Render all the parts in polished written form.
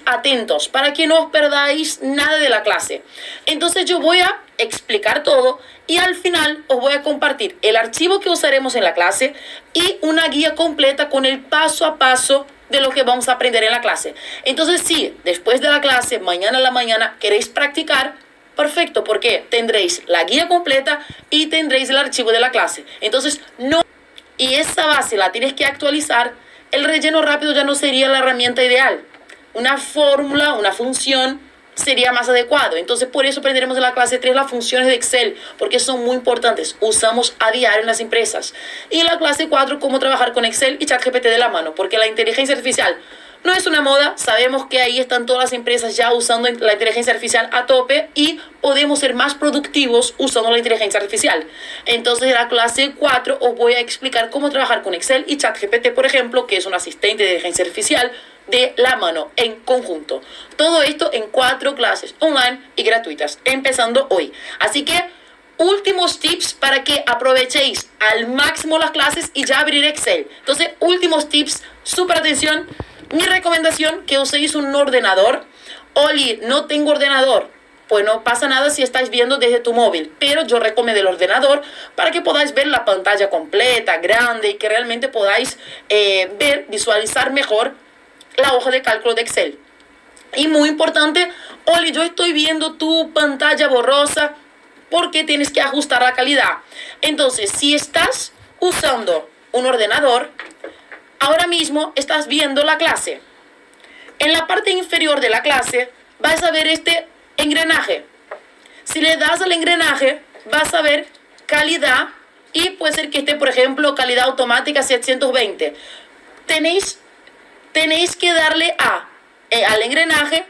atentos para que no os perdáis nada de la clase. Entonces yo voy a explicar todo y al final os voy a compartir el archivo que usaremos en la clase y una guía completa con el paso a paso de lo que vamos a aprender en la clase. Entonces, si después de la clase, mañana a la mañana, queréis practicar, perfecto, porque tendréis la guía completa y tendréis el archivo de la clase. Entonces, no... Y esa base la tienes que actualizar. El relleno rápido ya no sería la herramienta ideal. Una fórmula, una función sería más adecuado. Entonces, por eso aprenderemos en la clase 3 las funciones de Excel, porque son muy importantes. Usamos a diario en las empresas. Y en la clase 4, cómo trabajar con Excel y ChatGPT de la mano, porque la inteligencia artificial no es una moda. Sabemos que ahí están todas las empresas ya usando la inteligencia artificial a tope y podemos ser más productivos usando la inteligencia artificial. Entonces, en la clase 4 os voy a explicar cómo trabajar con Excel y ChatGPT, por ejemplo, que es un asistente de inteligencia artificial, de la mano, en conjunto. Todo esto en 4 clases online y gratuitas, empezando hoy. Así que, últimos tips para que aprovechéis al máximo las clases y ya abrir Excel. Entonces, últimos tips, súper atención. Mi recomendación, que uséis un ordenador. Oli, no tengo ordenador. Pues no pasa nada si estáis viendo desde tu móvil, pero yo recomiendo el ordenador para que podáis ver la pantalla completa, grande, y que realmente podáis ver, visualizar mejor la hoja de cálculo de Excel. Y muy importante, Oli, yo estoy viendo tu pantalla borrosa, porque tienes que ajustar la calidad. Entonces, si estás usando un ordenador, ahora mismo estás viendo la clase. En la parte inferior de la clase vas a ver este engranaje. Si le das al engranaje, vas a ver calidad y puede ser que esté, por ejemplo, calidad automática 720. Tenéis que darle al engranaje,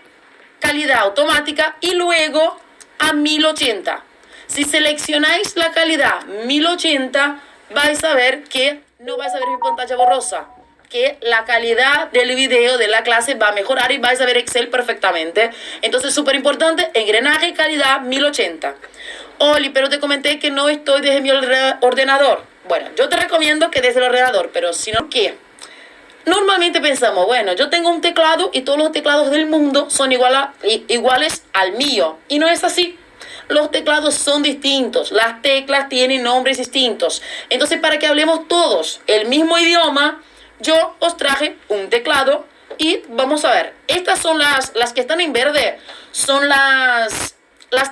calidad automática y luego a 1080. Si seleccionáis la calidad 1080, vais a ver que no vais a ver mi pantalla borrosa, que la calidad del video de la clase va a mejorar y vais a ver Excel perfectamente. Entonces, súper importante, engranaje, calidad 1080. Oli, pero te comenté que no estoy desde mi ordenador. Bueno, yo te recomiendo que desde el ordenador, pero si no, ¿qué? Normalmente pensamos, bueno, yo tengo un teclado y todos los teclados del mundo son iguales al mío. Y no es así. Los teclados son distintos, las teclas tienen nombres distintos. Entonces, para que hablemos todos el mismo idioma, yo os traje un teclado y vamos a ver. Estas son las que están en verde, son las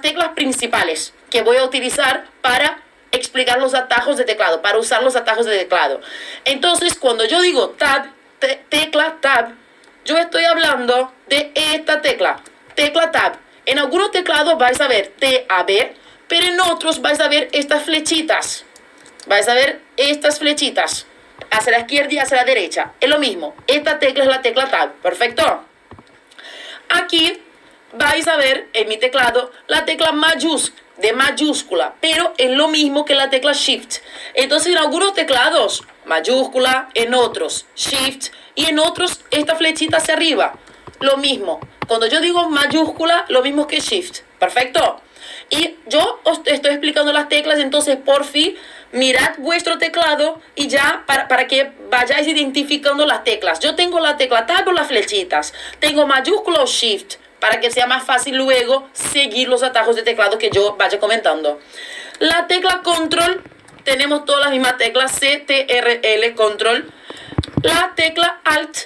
teclas principales que voy a utilizar para explicar los atajos de teclado, para usar los atajos de teclado. Entonces, cuando yo digo tab, tecla tab, yo estoy hablando de esta tecla tab. En algunos teclados vais a ver TAB, pero en otros vais a ver estas flechitas. Vais a ver estas flechitas hacia la izquierda y hacia la derecha. Es lo mismo. Esta tecla es la tecla tab. Perfecto. Aquí vais a ver en mi teclado la tecla mayúscula, pero es lo mismo que la tecla Shift. Entonces, en algunos teclados mayúscula, en otros Shift y en otros esta flechita hacia arriba. Lo mismo. Cuando yo digo mayúscula, lo mismo que Shift. Perfecto. Y yo os estoy explicando las teclas, entonces por fin mirad vuestro teclado y ya para que vayáis identificando las teclas. Yo tengo la tecla tab o las flechitas. Tengo mayúscula o Shift para que sea más fácil luego seguir los atajos de teclado que yo vaya comentando. La tecla control, tenemos todas las mismas teclas, CTRL, control. La tecla alt,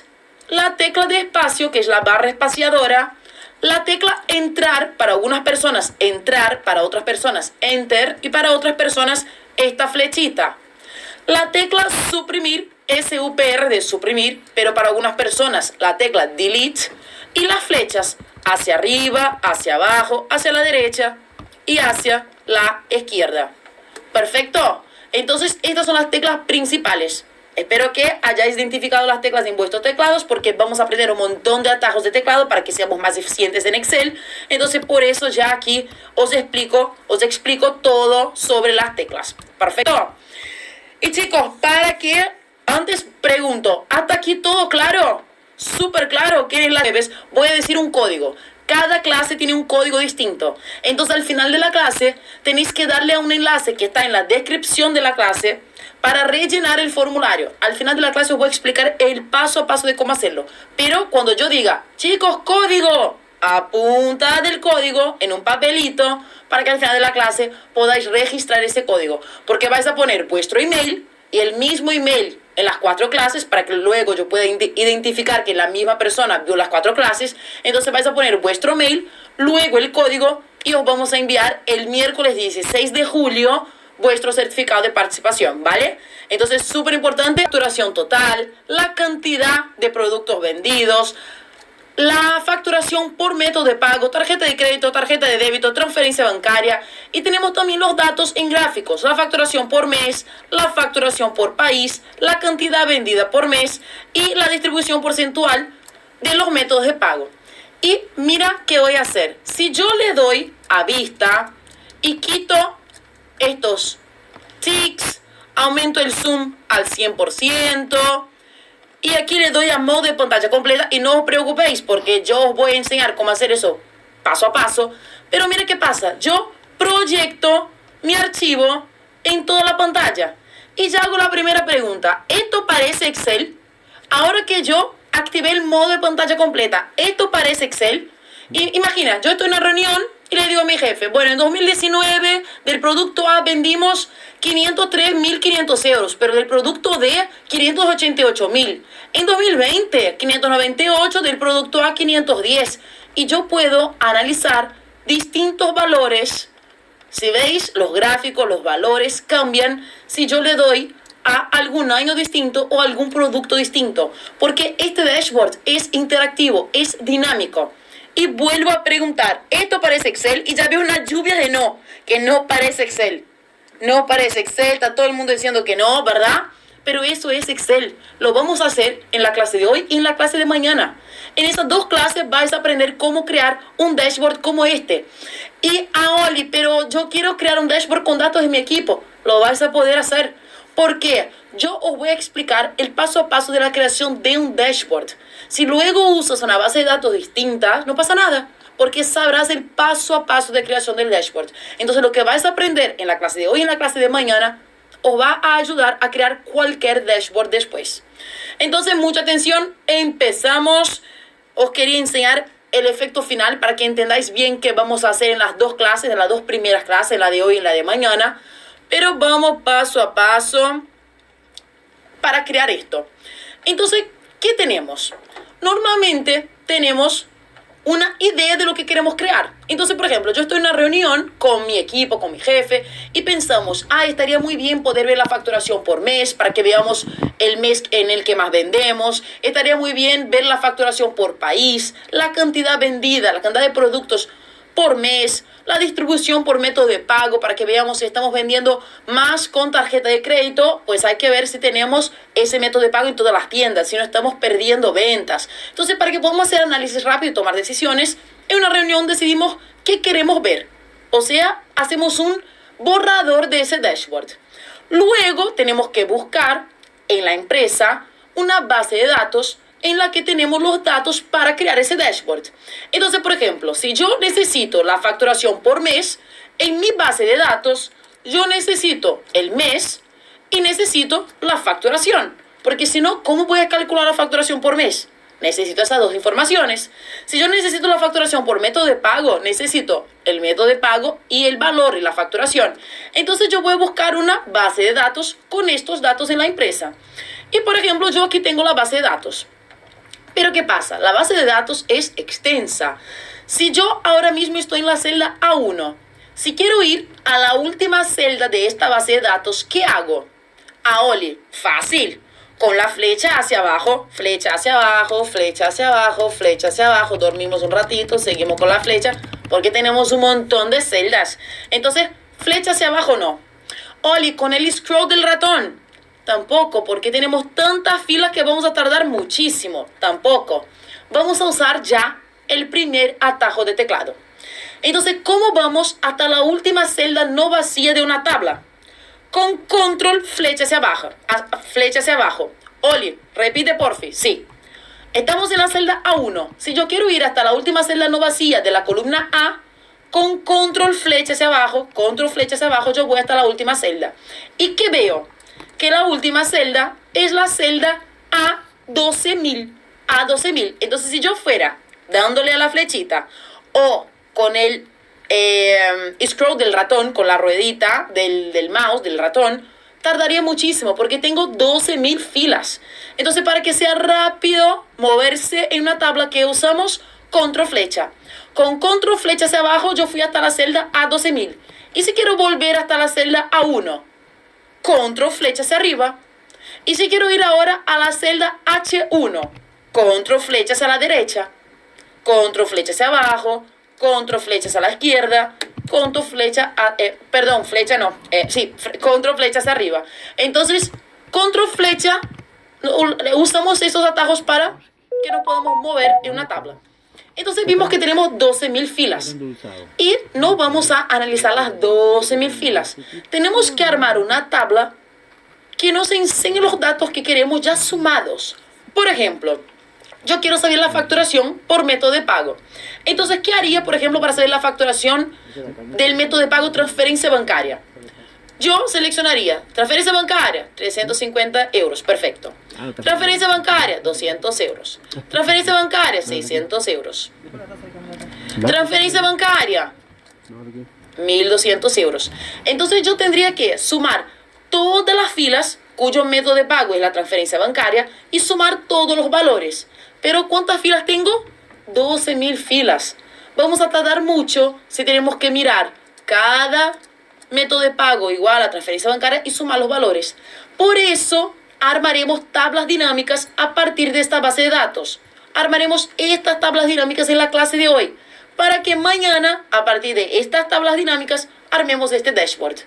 la tecla de espacio, que es la barra espaciadora. La tecla entrar, para algunas personas entrar, para otras personas enter y para otras personas esta flechita. La tecla suprimir, SUPR de suprimir, pero para algunas personas la tecla delete y las flechas hacia arriba, hacia abajo, hacia la derecha y hacia la izquierda. Perfecto. Entonces estas son las teclas principales. Espero que hayáis identificado las teclas en vuestros teclados porque vamos a aprender un montón de atajos de teclado para que seamos más eficientes en Excel. Entonces, por eso ya aquí os explico todo sobre las teclas. Perfecto. Y chicos, para que antes pregunto, ¿hasta aquí todo claro? Súper claro. ¿Quieren las bebés? Voy a decir un código. Cada clase tiene un código distinto. Entonces, al final de la clase, tenéis que darle a un enlace que está en la descripción de la clase para rellenar el formulario. Al final de la clase os voy a explicar el paso a paso de cómo hacerlo. Pero cuando yo diga, chicos, código, apunta del código en un papelito para que al final de la clase podáis registrar ese código. Porque vais a poner vuestro email y el mismo email en las 4 clases para que luego yo pueda identificar que la misma persona vio las 4 clases. Entonces vais a poner vuestro mail, luego el código y os vamos a enviar el miércoles 16 de julio vuestro certificado de participación, ¿vale? Entonces, súper importante, facturación total, la cantidad de productos vendidos, la facturación por método de pago, tarjeta de crédito, tarjeta de débito, transferencia bancaria, y tenemos también los datos en gráficos, la facturación por mes, la facturación por país, la cantidad vendida por mes y la distribución porcentual de los métodos de pago. Y mira qué voy a hacer. Si yo le doy a vista y quito estos tics, aumento el zoom al 100%, y aquí le doy a modo de pantalla completa y no os preocupéis porque yo os voy a enseñar cómo hacer eso paso a paso. Pero mira qué pasa, yo proyecto mi archivo en toda la pantalla y ya hago la primera pregunta. ¿Esto parece Excel? Ahora que yo activé el modo de pantalla completa, ¿esto parece Excel? Y imagina, yo estoy en una reunión y le digo a mi jefe, bueno, en 2019 del producto A vendimos 503.500 euros, pero del producto D 588.000. En 2020, 598 del producto A 510. Y yo puedo analizar distintos valores. Si veis, los gráficos, los valores cambian si yo le doy a algún año distinto o algún producto distinto. Porque este dashboard es interactivo, es dinámico. Y vuelvo a preguntar, ¿esto parece Excel? Y ya veo una lluvia de no, que no parece Excel. No parece Excel, está todo el mundo diciendo que no, ¿verdad? Pero eso es Excel. Lo vamos a hacer en la clase de hoy y en la clase de mañana. En esas 2 clases vais a aprender cómo crear un dashboard como este. Y, Oli, pero yo quiero crear un dashboard con datos de mi equipo. Lo vais a poder hacer. ¿Por qué? Yo os voy a explicar el paso a paso de la creación de un dashboard. Si luego usas una base de datos distinta, no pasa nada, porque sabrás el paso a paso de creación del dashboard. Entonces, lo que vais a aprender en la clase de hoy y en la clase de mañana os va a ayudar a crear cualquier dashboard después. Entonces, mucha atención, empezamos. Os quería enseñar el efecto final para que entendáis bien qué vamos a hacer en las 2 clases, en las 2 primeras clases, la de hoy y la de mañana. Pero vamos paso a paso para crear esto. Entonces, ¿qué tenemos? Normalmente tenemos una idea de lo que queremos crear. Entonces, por ejemplo, yo estoy en una reunión con mi equipo, con mi jefe, y pensamos, estaría muy bien poder ver la facturación por mes para que veamos el mes en el que más vendemos. Estaría muy bien ver la facturación por país, la cantidad vendida, la cantidad de productos por mes, la distribución por método de pago para que veamos si estamos vendiendo más con tarjeta de crédito, pues hay que ver si tenemos ese método de pago en todas las tiendas, si no estamos perdiendo ventas. Entonces, para que podamos hacer análisis rápido y tomar decisiones, en una reunión decidimos qué queremos ver. O sea, hacemos un borrador de ese dashboard. Luego tenemos que buscar en la empresa una base de datos en la que tenemos los datos para crear ese dashboard. Entonces, por ejemplo, si yo necesito la facturación por mes, en mi base de datos, yo necesito el mes y necesito la facturación. Porque si no, ¿cómo voy a calcular la facturación por mes? Necesito esas 2 informaciones. Si yo necesito la facturación por método de pago, necesito el método de pago y el valor y la facturación. Entonces yo voy a buscar una base de datos con estos datos en la empresa. Y por ejemplo, yo aquí tengo la base de datos. Pero ¿qué pasa? La base de datos es extensa. Si yo ahora mismo estoy en la celda A1, si quiero ir a la última celda de esta base de datos, ¿qué hago? Oli, fácil. Con la flecha hacia abajo, flecha hacia abajo, flecha hacia abajo, flecha hacia abajo. Dormimos un ratito, seguimos con la flecha, porque tenemos un montón de celdas. Entonces, flecha hacia abajo no. Oli, con el scroll del ratón. Tampoco, porque tenemos tantas filas que vamos a tardar muchísimo. Tampoco. Vamos a usar ya el primer atajo de teclado. Entonces, ¿cómo vamos hasta la última celda no vacía de una tabla? Con control flecha hacia abajo. Flecha hacia abajo. Oli, repite porfi. Sí. Estamos en la celda A1. Si yo quiero ir hasta la última celda no vacía de la columna A, con control flecha hacia abajo, yo voy hasta la última celda. ¿Y qué veo? que la última celda es la celda A12.000. A12.000. Entonces, si yo fuera dándole a la flechita o con el scroll del ratón, con la ruedita del mouse, del ratón, tardaría muchísimo porque tengo 12.000 filas. Entonces, para que sea rápido moverse en una tabla que usamos control flecha. Con control flecha hacia abajo yo fui hasta la celda A12.000. Y si quiero volver hasta la celda A1, control flecha hacia arriba. Y si quiero ir ahora a la celda H1, control flecha hacia la derecha, control flecha hacia abajo, control flecha hacia la izquierda, control flecha, control flecha hacia arriba. Entonces, control flecha, usamos esos atajos para que nos podamos mover en una tabla. Entonces vimos que tenemos 12.000 filas y no vamos a analizar las 12.000 filas. Tenemos que armar una tabla que nos enseñe los datos que queremos ya sumados. Por ejemplo, yo quiero saber la facturación por método de pago. Entonces, ¿qué haría, por ejemplo, para saber la facturación del método de pago transferencia bancaria? Yo seleccionaría transferencia bancaria, 350 euros, perfecto. Transferencia bancaria, 200 euros. Transferencia bancaria, 600 euros. Transferencia bancaria, 1.200 euros. Entonces yo tendría que sumar todas las filas cuyo método de pago es la transferencia bancaria y sumar todos los valores. Pero ¿cuántas filas tengo? 12.000 filas. Vamos a tardar mucho si tenemos que mirar cada método de pago igual a transferencia bancaria y sumar los valores. Por eso armaremos tablas dinámicas a partir de esta base de datos. Armaremos estas tablas dinámicas en la clase de hoy para que mañana, a partir de estas tablas dinámicas, armemos este dashboard.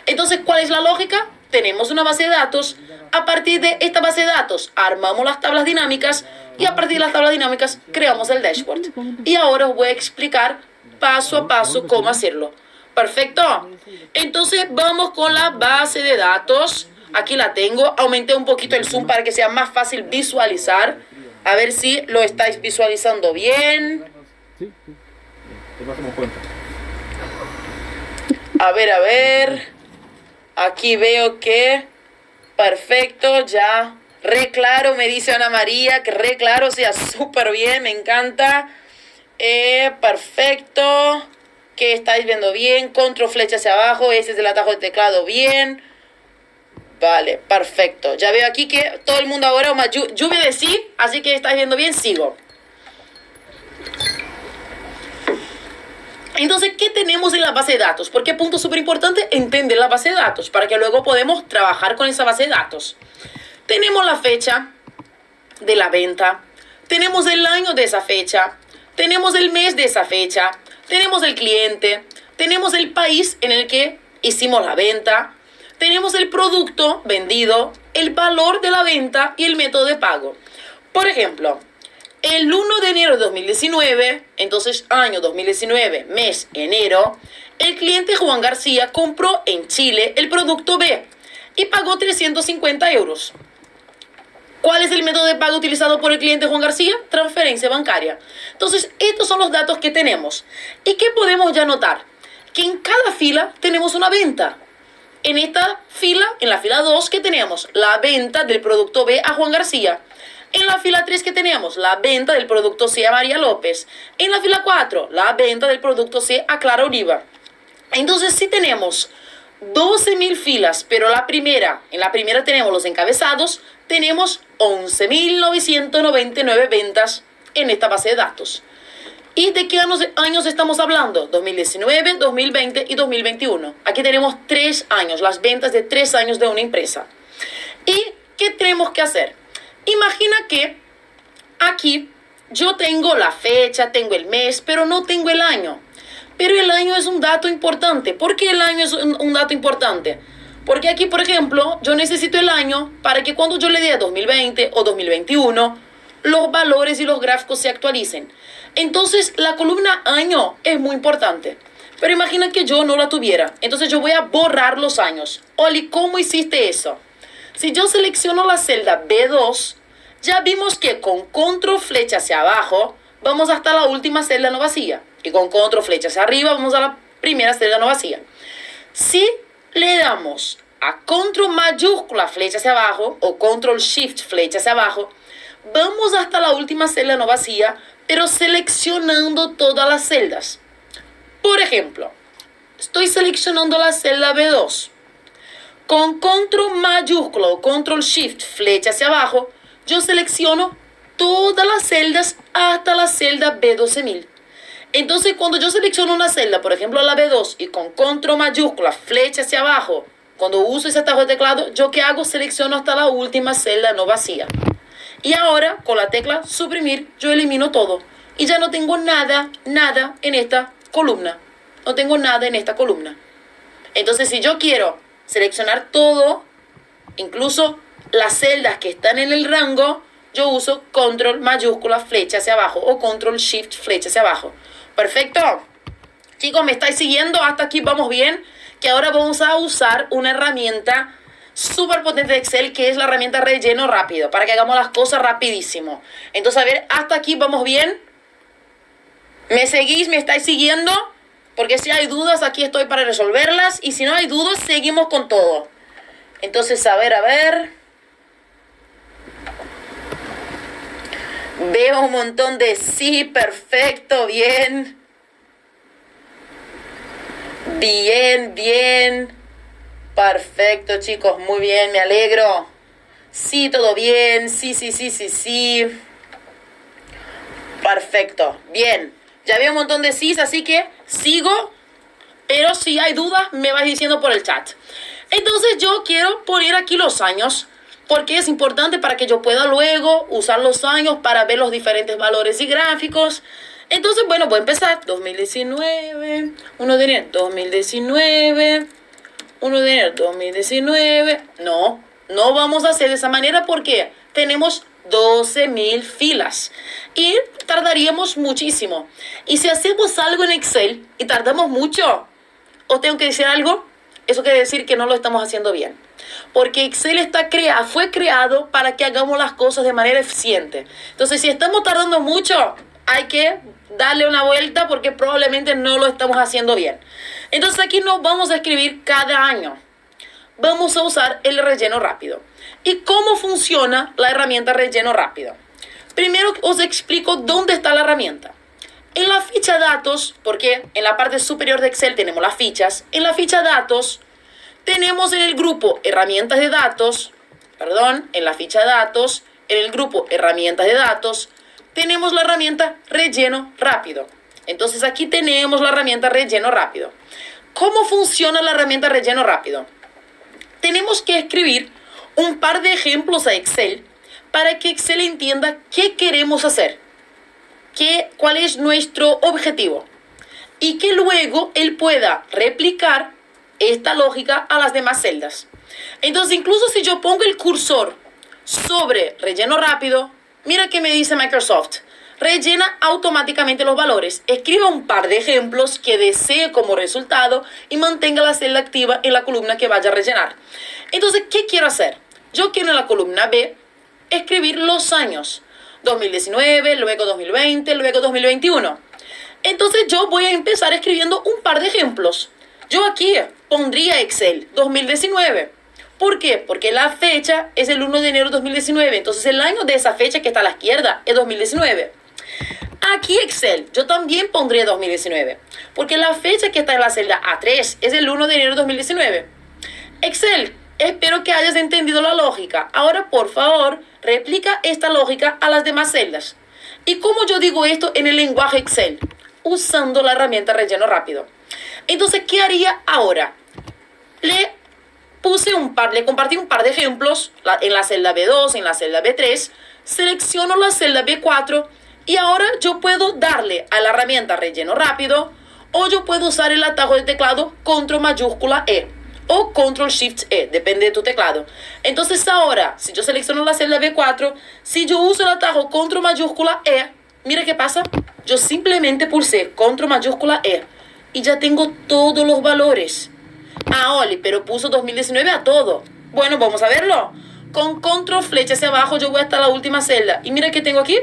Entonces, ¿cuál es la lógica? Tenemos una base de datos. A partir de esta base de datos, armamos las tablas dinámicas y a partir de las tablas dinámicas, creamos el dashboard. Y ahora os voy a explicar paso a paso cómo hacerlo. Perfecto. Entonces vamos con la base de datos. Aquí la tengo. Aumenté un poquito el zoom para que sea más fácil visualizar. A ver si lo estáis visualizando bien. Sí, sí. Te pasamos cuenta. A ver. Aquí veo que... Perfecto, ya. Re claro, me dice Ana María. Que re claro, sea súper bien. Me encanta. Perfecto. Que estáis viendo bien, control flecha hacia abajo, ese es el atajo de teclado, bien. Vale, perfecto. Ya veo aquí que todo el mundo ahora, más lluvia de sí, así que estáis viendo bien, sigo. Entonces, ¿qué tenemos en la base de datos? Porque punto súper importante, entender la base de datos, para que luego podemos trabajar con esa base de datos. Tenemos la fecha de la venta, tenemos el año de esa fecha, tenemos el mes de esa fecha, tenemos el cliente, tenemos el país en el que hicimos la venta, tenemos el producto vendido, el valor de la venta y el método de pago. Por ejemplo, el 1 de enero de 2019, entonces año 2019, mes enero, el cliente Juan García compró en Chile el producto B y pagó 350 euros. ¿Cuál es el método de pago utilizado por el cliente Juan García? Transferencia bancaria. Entonces, estos son los datos que tenemos. ¿Y qué podemos ya notar? Que en cada fila tenemos una venta. En esta fila, en la fila 2, ¿qué tenemos? La venta del producto B a Juan García. En la fila 3, ¿qué tenemos? La venta del producto C a María López. En la fila 4, la venta del producto C a Clara Oliva. Entonces, sí tenemos 12.000 filas, pero en la primera tenemos los encabezados, tenemos 11.999 ventas en esta base de datos. ¿Y de qué años estamos hablando? 2019, 2020 y 2021. Aquí tenemos 3 años, las ventas de 3 años de una empresa. ¿Y qué tenemos que hacer? Imagina que aquí yo tengo la fecha, tengo el mes, pero no tengo el año. Pero el año es un dato importante. ¿Por qué el año es un dato importante? Porque aquí, por ejemplo, yo necesito el año para que cuando yo le dé a 2020 o 2021, los valores y los gráficos se actualicen. Entonces, la columna año es muy importante. Pero imagina que yo no la tuviera. Entonces, yo voy a borrar los años. Oli, ¿cómo hiciste eso? Si yo selecciono la celda B2, ya vimos que con control flecha hacia abajo, vamos hasta la última celda no vacía. Y con control flecha hacia arriba, vamos a la primera celda no vacía. Si le damos a control mayúscula flecha hacia abajo o control shift flecha hacia abajo, vamos hasta la última celda no vacía, pero seleccionando todas las celdas. Por ejemplo, estoy seleccionando la celda B2. Con control mayúscula o control shift flecha hacia abajo, yo selecciono todas las celdas hasta la celda B12000. Entonces, cuando yo selecciono una celda, por ejemplo la B2, y con control mayúscula flecha hacia abajo, cuando uso ese atajo de teclado, ¿yo qué hago? Selecciono hasta la última celda no vacía. Y ahora, con la tecla suprimir, yo elimino todo. Y ya no tengo nada en esta columna. No tengo nada en esta columna. Entonces, si yo quiero seleccionar todo, incluso las celdas que están en el rango, yo uso control mayúscula flecha hacia abajo o control shift flecha hacia abajo. Perfecto. Chicos, ¿me estáis siguiendo? Hasta aquí vamos bien. Que ahora vamos a usar una herramienta súper potente de Excel, que es la herramienta relleno rápido, para que hagamos las cosas rapidísimo. Entonces, a ver, hasta aquí vamos bien. ¿Me seguís? ¿Me estáis siguiendo? Porque si hay dudas, aquí estoy para resolverlas. Y si no hay dudas, seguimos con todo. Entonces, a ver. Veo un montón de sí, perfecto, bien. Bien. Perfecto, chicos, muy bien, me alegro. Sí, todo bien, sí. Perfecto, bien. Ya veo un montón de sís, así que sigo. Pero si hay dudas, me vais diciendo por el chat. Entonces yo quiero poner aquí los años, porque es importante para que yo pueda luego usar los años para ver los diferentes valores y gráficos. Entonces, bueno, voy a empezar. 2019, 1 de enero 2019, 1 de enero 2019. No vamos a hacer de esa manera porque tenemos 12.000 filas y tardaríamos muchísimo. Y si hacemos algo en Excel y tardamos mucho, os tengo que decir algo, eso quiere decir que no lo estamos haciendo bien. Porque Excel fue creado para que hagamos las cosas de manera eficiente. Entonces, si estamos tardando mucho, hay que darle una vuelta porque probablemente no lo estamos haciendo bien. Entonces, aquí no vamos a escribir cada año. Vamos a usar el relleno rápido. ¿Y cómo funciona la herramienta relleno rápido? Primero os explico dónde está la herramienta. En la ficha datos, porque en la parte superior de Excel tenemos las fichas. En la ficha datos tenemos en el grupo herramientas de datos, en la ficha datos, en el grupo herramientas de datos, tenemos la herramienta relleno rápido. Entonces aquí tenemos la herramienta relleno rápido. ¿Cómo funciona la herramienta relleno rápido? Tenemos que escribir un par de ejemplos a Excel para que Excel entienda qué queremos hacer, cuál es nuestro objetivo y que luego él pueda replicar esta lógica a las demás celdas. Entonces, incluso si yo pongo el cursor sobre relleno rápido, mira que me dice Microsoft, rellena automáticamente los valores. Escriba un par de ejemplos que desee como resultado y mantenga la celda activa en la columna que vaya a rellenar. Entonces, ¿qué quiero hacer? Yo quiero en la columna B escribir los años. 2019, luego 2020, luego 2021. Entonces, yo voy a empezar escribiendo un par de ejemplos. Yo aquí pondría Excel 2019. ¿Por qué? Porque la fecha es el 1 de enero de 2019. Entonces, el año de esa fecha que está a la izquierda es 2019. Aquí Excel, yo también pondría 2019. Porque la fecha que está en la celda A3 es el 1 de enero de 2019. Excel, espero que hayas entendido la lógica. Ahora, por favor, replica esta lógica a las demás celdas. ¿Y cómo yo digo esto en el lenguaje Excel? Usando la herramienta relleno rápido. Entonces, ¿qué haría ahora? Le compartí un par de ejemplos en la celda B2, en la celda B3, selecciono la celda B4 y ahora yo puedo darle a la herramienta relleno rápido o yo puedo usar el atajo de teclado control mayúscula E o control shift E, depende de tu teclado. Entonces ahora, si yo selecciono la celda B4, si yo uso el atajo control mayúscula E, mira qué pasa, yo simplemente pulsé control mayúscula E y ya tengo todos los valores. Ah, Oli, pero puso 2019 a todo. Bueno, vamos a verlo. Con control flecha hacia abajo yo voy hasta la última celda. Y mira qué tengo aquí.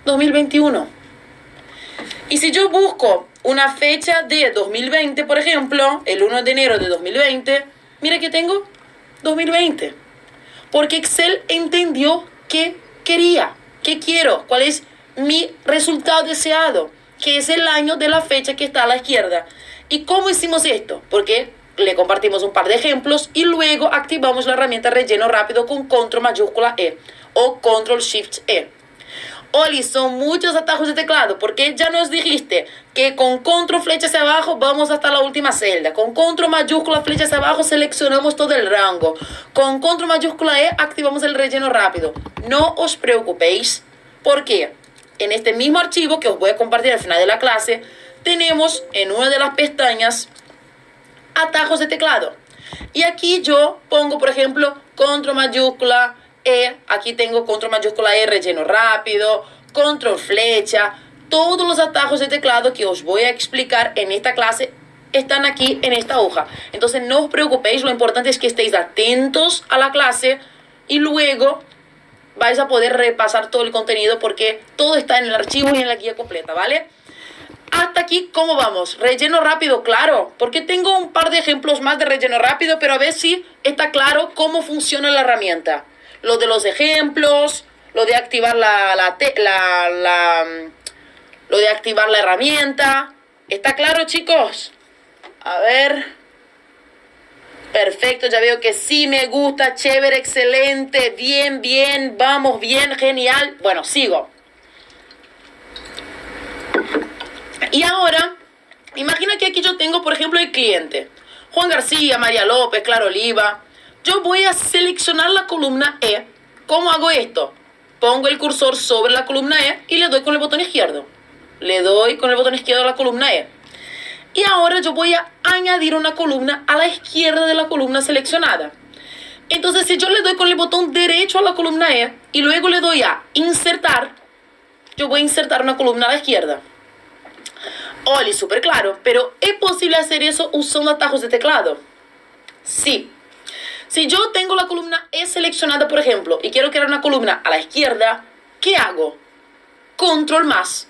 2021. Y si yo busco una fecha de 2020, por ejemplo, el 1 de enero de 2020, Mira que tengo 2020. Porque Excel entendió qué quería, qué quiero, cuál es mi resultado deseado, que es el año de la fecha que está a la izquierda. ¿Y cómo hicimos esto? Porque le compartimos un par de ejemplos y luego activamos la herramienta relleno rápido con control mayúscula E o control shift E. Oli, son muchos atajos de teclado, porque ya nos dijiste que con control flecha hacia abajo vamos hasta la última celda. Con control mayúscula flecha hacia abajo seleccionamos todo el rango. Con control mayúscula E activamos el relleno rápido. No os preocupéis, porque en este mismo archivo que os voy a compartir al final de la clase, tenemos en una de las pestañas atajos de teclado. Y aquí yo pongo, por ejemplo, control mayúscula E, aquí tengo control mayúscula E, relleno rápido, control flecha. Todos los atajos de teclado que os voy a explicar en esta clase están aquí en esta hoja. Entonces no os preocupéis, lo importante es que estéis atentos a la clase y luego vais a poder repasar todo el contenido porque todo está en el archivo y en la guía completa, ¿vale? Hasta aquí, ¿cómo vamos? Relleno rápido, claro, porque tengo un par de ejemplos más de relleno rápido, pero a ver si está claro cómo funciona la herramienta. Lo de los ejemplos, lo de activar lo de activar la herramienta. ¿Está claro, chicos? A ver. Perfecto, ya veo que sí me gusta, chévere, excelente, bien, bien, vamos, bien, genial. Bueno, sigo. Y ahora, imagina que aquí yo tengo, por ejemplo, el cliente. Juan García, María López, Clara Oliva. Yo voy a seleccionar la columna E. ¿Cómo hago esto? Pongo el cursor sobre la columna E y le doy con el botón izquierdo. Le doy con el botón izquierdo a la columna E. Y ahora yo voy a añadir una columna a la izquierda de la columna seleccionada. Entonces, si yo le doy con el botón derecho a la columna E y luego le doy a insertar, yo voy a insertar una columna a la izquierda. Oli, súper claro, pero ¿es posible hacer eso usando atajos de teclado? Sí. Si yo tengo la columna E seleccionada, por ejemplo, y quiero crear una columna a la izquierda, ¿qué hago? Control más,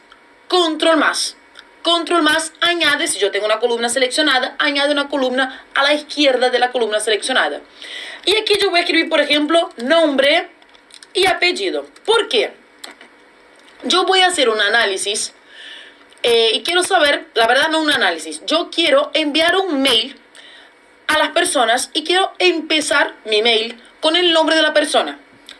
control más. Control más añade, si yo tengo una columna seleccionada, añade una columna a la izquierda de la columna seleccionada. Y aquí yo voy a escribir, por ejemplo, nombre y apellido. ¿Por qué? Yo voy a hacer un análisis y quiero saber, la verdad no un análisis, yo quiero enviar un mail a las personas y quiero empezar mi mail con el nombre de la persona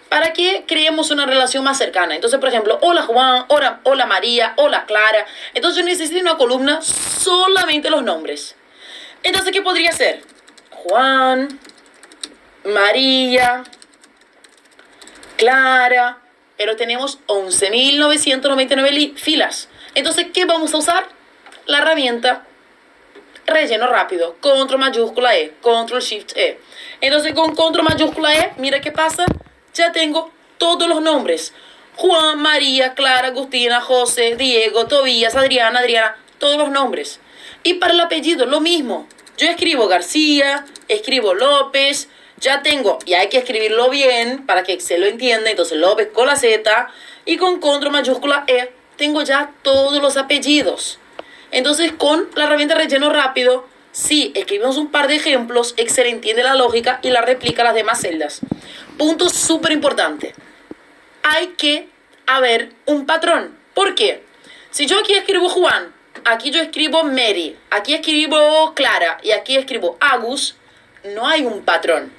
para que creemos una relación más cercana. Entonces, por ejemplo, hola Juan, hola María, hola Clara. Entonces yo necesito una columna solamente los nombres. Entonces, ¿qué podría ser? Juan, María, Clara, pero tenemos 11.999 filas. Entonces, ¿qué vamos a usar? La herramienta relleno rápido, control mayúscula E, control shift E. Entonces, con control mayúscula E, mira qué pasa. Ya tengo todos los nombres. Juan, María, Clara, Agustina, José, Diego, Tobías, Adriana, todos los nombres. Y para el apellido, lo mismo. Yo escribo García, escribo López, ya tengo, y hay que escribirlo bien para que Excel lo entienda, entonces López con la Z, y con control mayúscula E, tengo ya todos los apellidos. Entonces, con la herramienta relleno rápido, si escribimos un par de ejemplos, Excel entiende la lógica y la replica a las demás celdas. Punto súper importante. Hay que haber un patrón. ¿Por qué? Si yo aquí escribo Juan, aquí yo escribo Mary, aquí escribo Clara y aquí escribo Agus, no hay un patrón.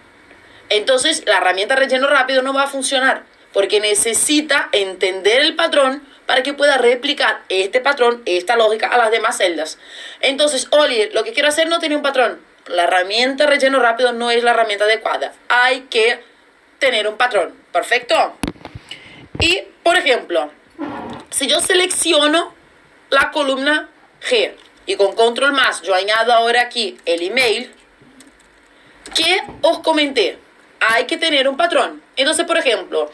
Entonces, la herramienta relleno rápido no va a funcionar porque necesita entender el patrón para que pueda replicar este patrón, esta lógica a las demás celdas. Entonces, Oli, lo que quiero hacer no tiene un patrón. La herramienta relleno rápido no es la herramienta adecuada. Hay que tener un patrón. ¿Perfecto? Y, por ejemplo, si yo selecciono la columna G y con control más yo añado ahora aquí el email, ¿qué os comenté? Hay que tener un patrón. Entonces, por ejemplo,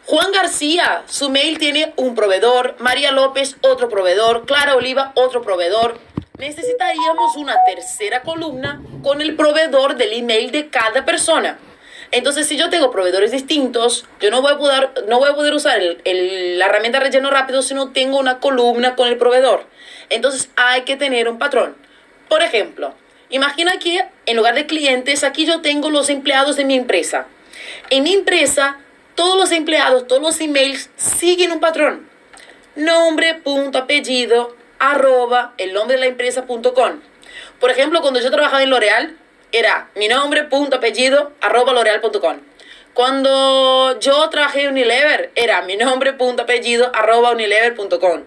Juan García, su mail tiene un proveedor, María López otro proveedor, Clara Oliva otro proveedor. Necesitaríamos una tercera columna con el proveedor del email de cada persona. Entonces, si yo tengo proveedores distintos, yo no voy a poder usar la herramienta relleno rápido si no tengo una columna con el proveedor. Entonces, hay que tener un patrón. Por ejemplo, Imagina que en lugar de clientes, aquí yo tengo los empleados de mi empresa. En mi empresa, todos los empleados, todos los emails siguen un patrón. Nombre, punto, apellido, arroba, el nombre de la empresa.com. Por ejemplo, cuando yo trabajaba en L'Oreal, era mi nombre, punto, apellido, arroba l'oreal.com. Cuando yo trabajé en Unilever, era mi nombre, punto, apellido, arroba unilever.com.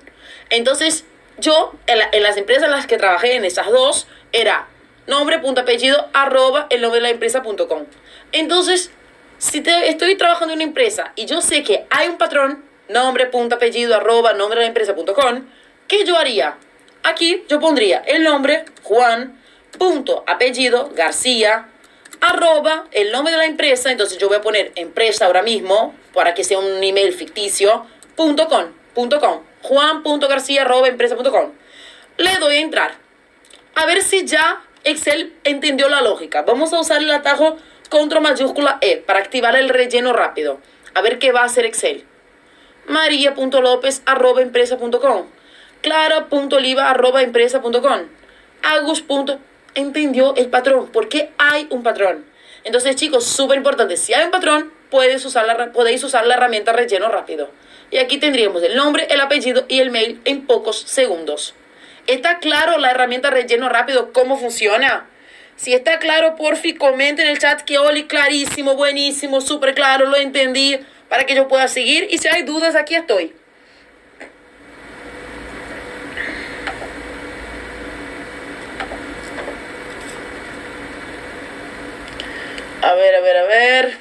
Entonces, yo, en las empresas en las que trabajé, en esas dos, era nombre, punto, apellido, arroba, el nombre de la empresa.com. Entonces, si estoy trabajando en una empresa y yo sé que hay un patrón, nombre, punto, apellido, arroba, nombre de la empresa.com, ¿qué yo haría? Aquí yo pondría el nombre, Juan, punto, apellido, García, arroba, el nombre de la empresa. Entonces yo voy a poner empresa ahora mismo, para que sea un email ficticio, .com, juan.garcía, arroba, empresa.com. Le doy a entrar. A ver si ya Excel entendió la lógica. Vamos a usar el atajo control mayúscula E para activar el relleno rápido. A ver qué va a hacer Excel. Maria.lopez, arroba, empresa.com. Clara.oliva, arroba, empresa.com. Agus. Entendió el patrón. ¿Por qué hay un patrón? Entonces, chicos, súper importante. Si hay un patrón, podéis usar la herramienta relleno rápido. Y aquí tendríamos el nombre, el apellido y el mail en pocos segundos. ¿Está claro la herramienta relleno rápido cómo funciona? Si está claro, porfi, comenten en el chat que Oli, clarísimo, buenísimo, súper claro, lo entendí, para que yo pueda seguir. Y si hay dudas, aquí estoy. A ver.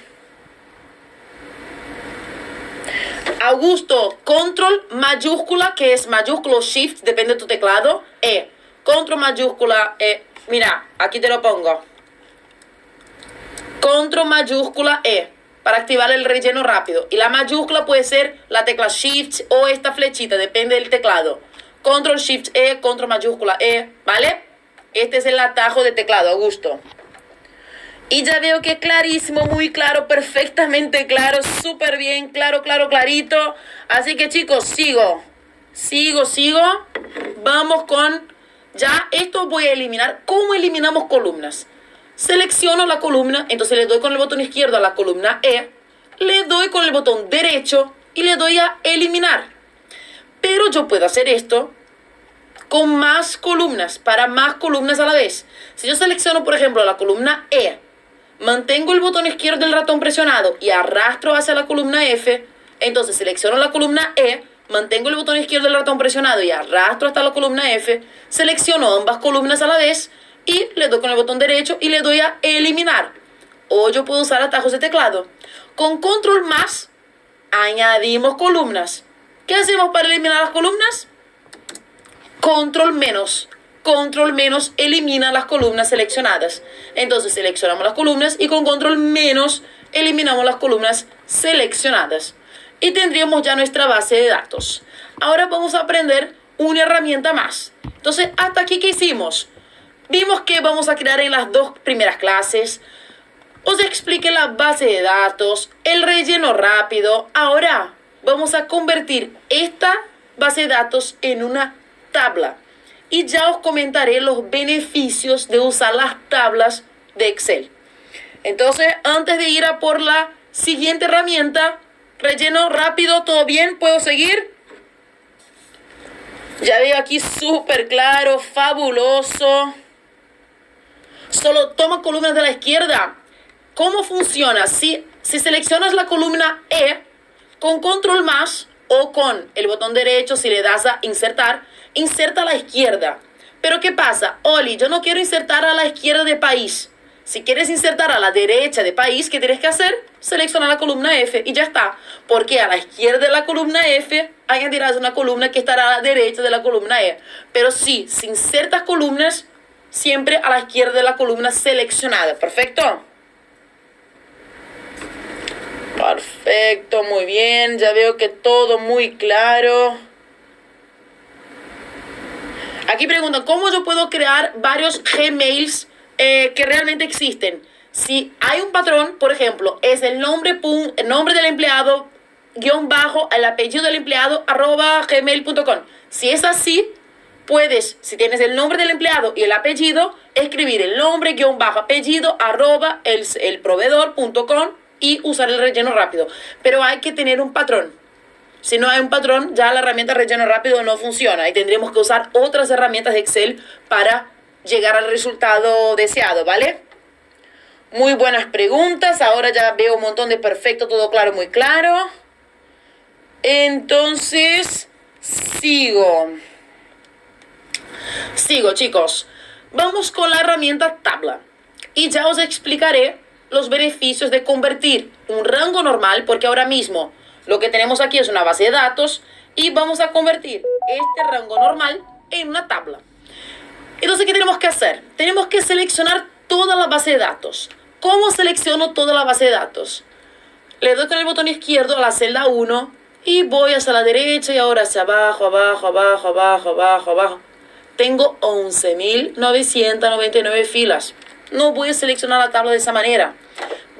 Augusto, control mayúscula, que es mayúsculo shift, depende de tu teclado, E. Control mayúscula, E. Mira, aquí te lo pongo. Control mayúscula, E. Para activar el relleno rápido. Y la mayúscula puede ser la tecla shift o esta flechita, depende del teclado. Control shift E, control mayúscula E, ¿vale? Este es el atajo de teclado, Augusto. Y ya veo que clarísimo, muy claro, perfectamente claro, súper bien, claro, clarito. Así que, chicos, sigo. Vamos con, ya esto voy a eliminar. ¿Cómo eliminamos columnas? Selecciono la columna, entonces le doy con el botón izquierdo a la columna E, le doy con el botón derecho y le doy a eliminar. Pero yo puedo hacer esto con más columnas, para más columnas a la vez. Si yo selecciono, por ejemplo, la columna E, mantengo el botón izquierdo del ratón presionado y arrastro hacia la columna F, entonces selecciono la columna E, mantengo el botón izquierdo del ratón presionado y arrastro hasta la columna F, selecciono ambas columnas a la vez y le doy con el botón derecho y le doy a eliminar. O yo puedo usar atajos de teclado. Con control más, añadimos columnas. ¿Qué hacemos para eliminar las columnas? Control menos. Control menos elimina las columnas seleccionadas. Entonces seleccionamos las columnas y con control menos eliminamos las columnas seleccionadas. Y tendríamos ya nuestra base de datos. Ahora vamos a aprender una herramienta más. Entonces, hasta aquí, ¿qué hicimos? Vimos que vamos a crear en las dos primeras clases. Os expliqué la base de datos, el relleno rápido. Ahora vamos a convertir esta base de datos en una tabla. Y ya os comentaré los beneficios de usar las tablas de Excel. Entonces, antes de ir a por la siguiente herramienta, relleno rápido, ¿todo bien? ¿Puedo seguir? Ya veo aquí súper claro, fabuloso. Solo toma columnas de la izquierda. ¿Cómo funciona? Si seleccionas la columna E, con control más o con el botón derecho, si le das a insertar, inserta a la izquierda. Pero ¿qué pasa? Oli, yo no quiero insertar a la izquierda de país. Si quieres insertar a la derecha de país, ¿qué tienes que hacer? Selecciona la columna F y ya está. Porque a la izquierda de la columna F añadirás una columna que estará a la derecha de la columna E. Pero sí, si insertas columnas, siempre a la izquierda de la columna seleccionada. ¿Perfecto? Perfecto, muy bien. Ya veo que todo muy claro. Aquí preguntan, ¿cómo yo puedo crear varios Gmails que realmente existen? Si hay un patrón, por ejemplo, es el nombre del empleado, _ el apellido del empleado, @gmail.com. Si es así, puedes, si tienes el nombre del empleado y el apellido, escribir el nombre, guión bajo apellido, arroba el proveedor.com y usar el relleno rápido. Pero hay que tener un patrón. Si no hay un patrón, ya la herramienta relleno rápido no funciona y tendremos que usar otras herramientas de Excel para llegar al resultado deseado, ¿vale? Muy buenas preguntas. Ahora ya veo un montón de perfecto, todo claro, muy claro. Entonces, sigo, chicos. Vamos con la herramienta tabla. Y ya os explicaré los beneficios de convertir un rango normal, porque ahora mismo lo que tenemos aquí es una base de datos y vamos a convertir este rango normal en una tabla. Entonces, ¿qué tenemos que hacer? Tenemos que seleccionar toda la base de datos. ¿Cómo selecciono toda la base de datos? Le doy con el botón izquierdo a la celda 1 y voy hacia la derecha y ahora hacia abajo, abajo, abajo, abajo, abajo, abajo. Tengo 11.999 filas. No voy a seleccionar la tabla de esa manera.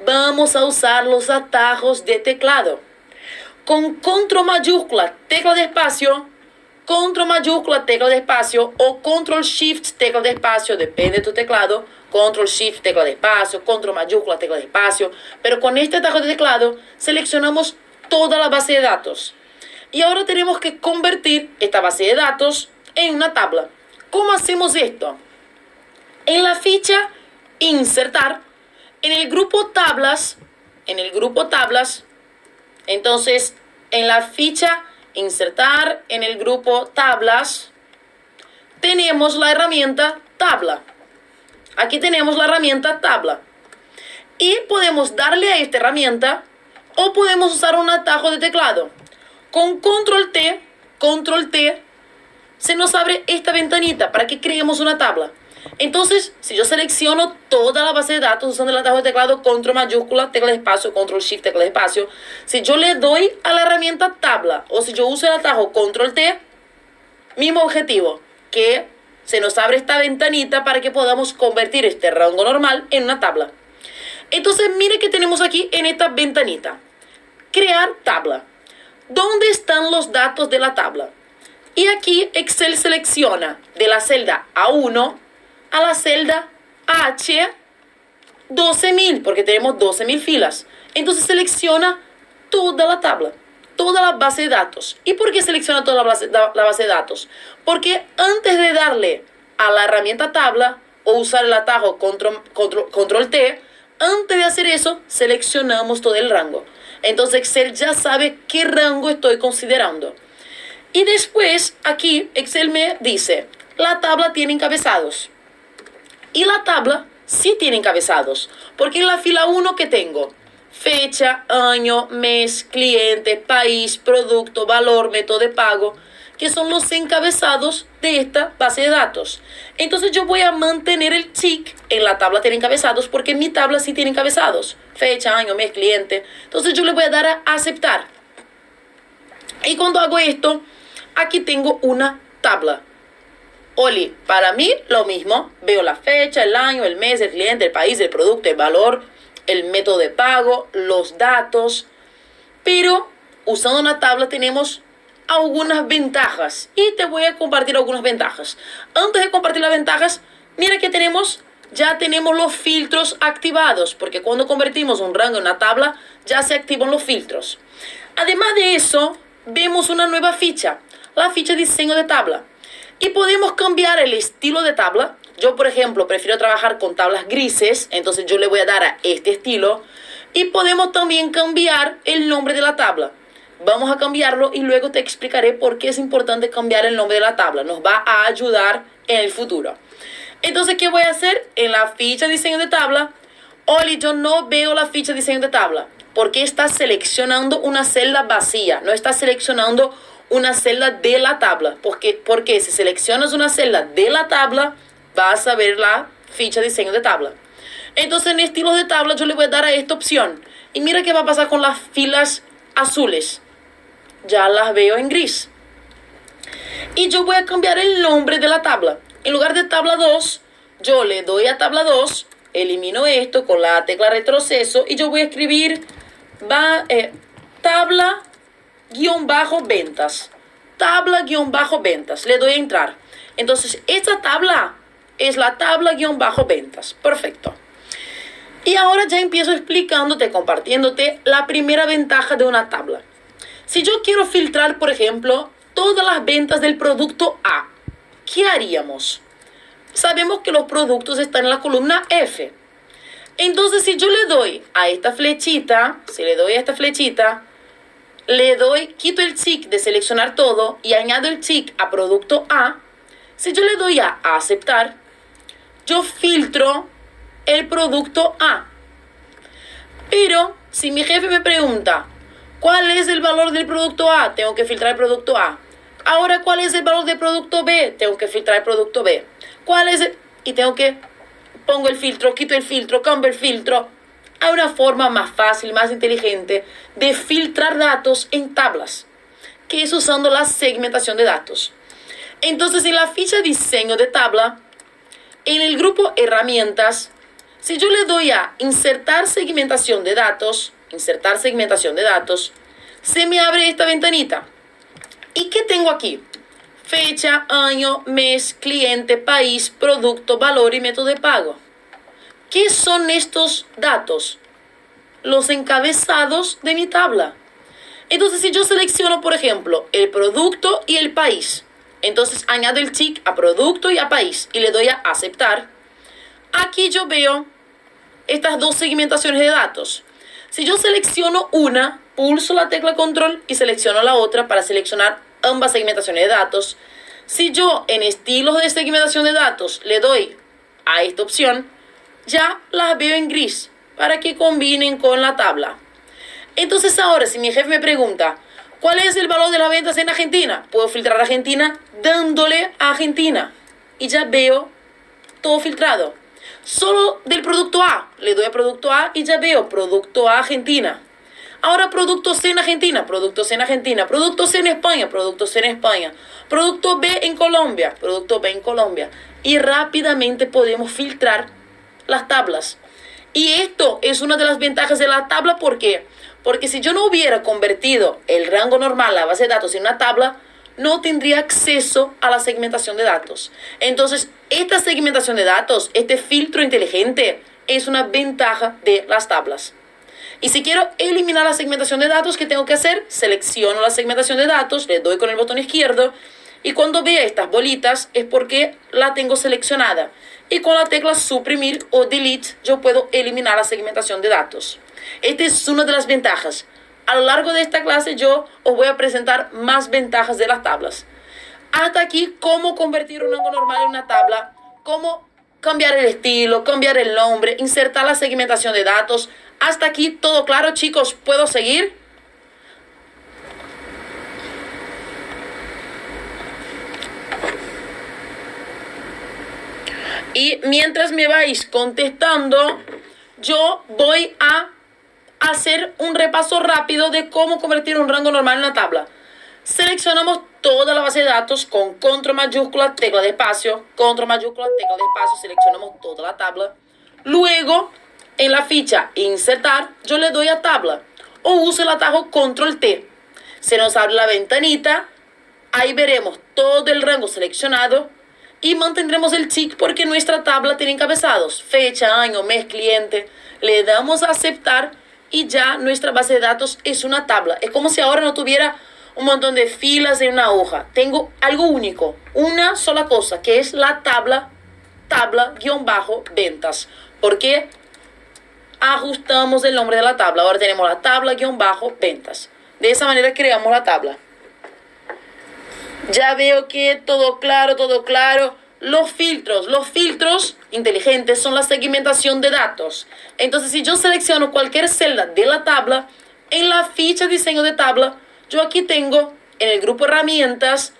Vamos a usar los atajos de teclado. Con control mayúscula, tecla de espacio, control mayúscula, tecla de espacio o control shift, tecla de espacio, depende de tu teclado, control shift, tecla de espacio, control mayúscula, tecla de espacio, pero con este atajo de teclado seleccionamos toda la base de datos. Y ahora tenemos que convertir esta base de datos en una tabla. ¿Cómo hacemos esto? En la ficha insertar, en el grupo tablas, entonces, en la ficha insertar, en el grupo tablas, tenemos la herramienta tabla. Aquí tenemos la herramienta tabla. Y podemos darle a esta herramienta o podemos usar un atajo de teclado. Con control T, se nos abre esta ventanita para que creemos una tabla. Entonces, si yo selecciono toda la base de datos usando el atajo de teclado, control mayúscula, tecla de espacio, control shift, tecla de espacio, si yo le doy a la herramienta tabla o si yo uso el atajo control T, mismo objetivo, que se nos abre esta ventanita para que podamos convertir este rango normal en una tabla. Entonces, mire que tenemos aquí en esta ventanita. Crear tabla. ¿Dónde están los datos de la tabla? Y aquí Excel selecciona de la celda A1 a la celda H 12.000, porque tenemos 12.000 filas. Entonces selecciona toda la tabla, toda la base de datos. ¿Y por qué selecciona toda la base de datos? Porque antes de darle a la herramienta tabla o usar el atajo control T, antes de hacer eso, seleccionamos todo el rango. Entonces Excel ya sabe qué rango estoy considerando. Y después, aquí, Excel me dice, la tabla tiene encabezados. Y la tabla sí tiene encabezados. Porque en la fila 1 que tengo, fecha, año, mes, cliente, país, producto, valor, método de pago, que son los encabezados de esta base de datos. Entonces yo voy a mantener el tick en la tabla tiene encabezados porque mi tabla sí tiene encabezados. Fecha, año, mes, cliente. Entonces yo le voy a dar a aceptar. Y cuando hago esto, aquí tengo una tabla. Oli, para mí lo mismo. Veo la fecha, el año, el mes, el cliente, el país, el producto, el valor, el método de pago, los datos. Pero usando una tabla tenemos algunas ventajas. Y te voy a compartir algunas ventajas. Antes de compartir las ventajas, mira que ya tenemos los filtros activados. Porque cuando convertimos un rango en una tabla, ya se activan los filtros. Además de eso, vemos una nueva ficha. La ficha diseño de tabla. Y podemos cambiar el estilo de tabla. Yo, por ejemplo, prefiero trabajar con tablas grises. Entonces yo le voy a dar a este estilo. Y podemos también cambiar el nombre de la tabla. Vamos a cambiarlo y luego te explicaré por qué es importante cambiar el nombre de la tabla. Nos va a ayudar en el futuro. Entonces, ¿qué voy a hacer? En la ficha diseño de tabla. Oli, yo no veo la ficha diseño de tabla. Porque está seleccionando una celda vacía. No está seleccionando una celda de la tabla. Porque si seleccionas una celda de la tabla, vas a ver la ficha diseño de tabla. Entonces, en estilo de tabla, yo le voy a dar a esta opción. Y mira qué va a pasar con las filas azules. Ya las veo en gris. Y yo voy a cambiar el nombre de la tabla. En lugar de tabla 2, yo le doy a tabla 2, elimino esto con la tecla retroceso y yo voy a escribir tabla-ventas. tabla-ventas. Le doy a entrar. Entonces, esta tabla es la tabla-ventas. Perfecto. Y ahora ya empiezo explicándote, compartiéndote la primera ventaja de una tabla. Si yo quiero filtrar, por ejemplo, todas las ventas del producto A, ¿qué haríamos? Sabemos que los productos están en la columna F. Entonces, si yo le doy a esta flechita, quito el check de seleccionar todo y añado el check a producto A. Si yo le doy a aceptar, yo filtro el producto A. Pero si mi jefe me pregunta, ¿cuál es el valor del producto A? Tengo que filtrar el producto A. Ahora, ¿cuál es el valor del producto B? Tengo que filtrar el producto B. Pongo el filtro, quito el filtro, cambio el filtro. Hay una forma más fácil, más inteligente de filtrar datos en tablas, que es usando la segmentación de datos. Entonces, en la ficha diseño de tabla, en el grupo herramientas, si yo le doy a insertar segmentación de datos, se me abre esta ventanita. ¿Y qué tengo aquí? Fecha, año, mes, cliente, país, producto, valor y método de pago. ¿Qué son estos datos? Los encabezados de mi tabla. Entonces, si yo selecciono, por ejemplo, el producto y el país, entonces añado el tick a producto y a país y le doy a aceptar. Aquí yo veo estas dos segmentaciones de datos. Si yo selecciono una, pulso la tecla control y selecciono la otra para seleccionar ambas segmentaciones de datos. Si yo en estilos de segmentación de datos le doy a esta opción, ya las veo en gris para que combinen con la tabla. Entonces ahora, si mi jefe me pregunta, ¿cuál es el valor de las ventas en Argentina? Puedo filtrar Argentina dándole a Argentina y ya veo todo filtrado. Solo del producto A, le doy a producto A y ya veo producto A Argentina. Ahora producto C en Argentina, producto C en Argentina, producto C en España, producto C en España, producto B en Colombia, producto B en Colombia. Y rápidamente podemos filtrar las tablas. Y esto es una de las ventajas de la tabla. ¿Por qué? Porque si yo no hubiera convertido el rango normal, la base de datos, en una tabla, no tendría acceso a la segmentación de datos. Entonces, esta segmentación de datos, este filtro inteligente, es una ventaja de las tablas. Y si quiero eliminar la segmentación de datos, ¿qué tengo que hacer? Selecciono la segmentación de datos, le doy con el botón izquierdo y cuando vea estas bolitas es porque la tengo seleccionada. Y con la tecla suprimir o delete yo puedo eliminar la segmentación de datos. Esta es una de las ventajas. A lo largo de esta clase yo os voy a presentar más ventajas de las tablas. Hasta aquí, cómo convertir un rango normal en una tabla, cómo cambiar el estilo, cambiar el nombre, insertar la segmentación de datos. Hasta aquí todo claro, chicos. ¿Puedo seguir? Y mientras me vais contestando, yo voy a hacer un repaso rápido de cómo convertir un rango normal en una tabla. Seleccionamos toda la base de datos con control mayúscula, tecla de espacio, control mayúscula, tecla de espacio, seleccionamos toda la tabla. Luego, en la ficha insertar, yo le doy a tabla o uso el atajo control T. Se nos abre la ventanita, ahí veremos todo el rango seleccionado y mantendremos el tick porque nuestra tabla tiene encabezados, fecha, año, mes, cliente. Le damos a aceptar y ya nuestra base de datos es una tabla. Es como si ahora no tuviera un montón de filas en una hoja. Tengo algo único, una sola cosa, que es la tabla-ventas. ¿Por qué? Ajustamos el nombre de la tabla. Ahora tenemos la tabla-ventas. De esa manera creamos la tabla. Ya veo que todo claro, todo claro. Los filtros inteligentes son la segmentación de datos. Entonces, si yo selecciono cualquier celda de la tabla, en la ficha diseño de tabla, yo aquí tengo en el grupo herramientas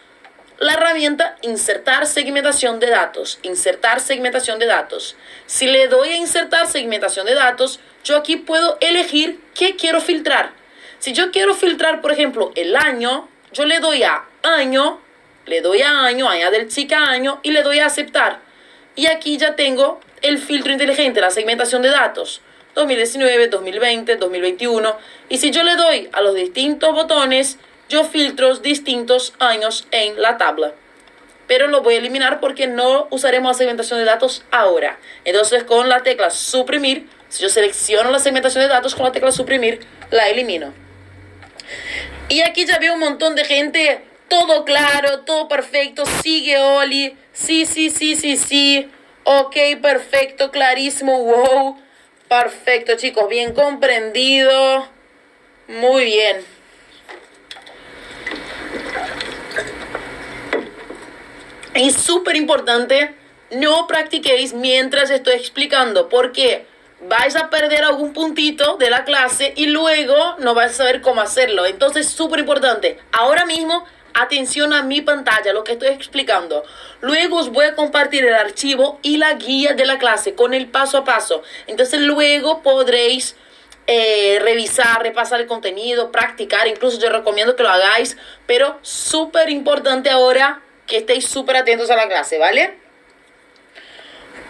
la herramienta insertar segmentación de datos. Insertar segmentación de datos. Si le doy a insertar segmentación de datos, yo aquí puedo elegir qué quiero filtrar. Si yo quiero filtrar, por ejemplo, el año, yo le doy a año, añado el tick a año y le doy a aceptar. Y aquí ya tengo el filtro inteligente, la segmentación de datos. 2019, 2020, 2021. Y si yo le doy a los distintos botones, yo filtro distintos años en la tabla. Pero lo voy a eliminar porque no usaremos la segmentación de datos ahora. Entonces con la tecla suprimir, si yo selecciono la segmentación de datos con la tecla suprimir, la elimino. Y aquí ya veo un montón de gente, todo claro, todo perfecto, sigue Oli, sí. Ok, perfecto, clarísimo, wow. Perfecto, chicos, bien comprendido. Muy bien. Es súper importante, no practiquéis mientras estoy explicando, porque vais a perder algún puntito de la clase y luego no vais a saber cómo hacerlo. Entonces, súper importante. Ahora mismo, atención a mi pantalla, lo que estoy explicando. Luego os voy a compartir el archivo y la guía de la clase con el paso a paso. Entonces, luego podréis revisar, repasar el contenido, practicar. Incluso yo recomiendo que lo hagáis, pero súper importante ahora que estéis súper atentos a la clase, ¿vale?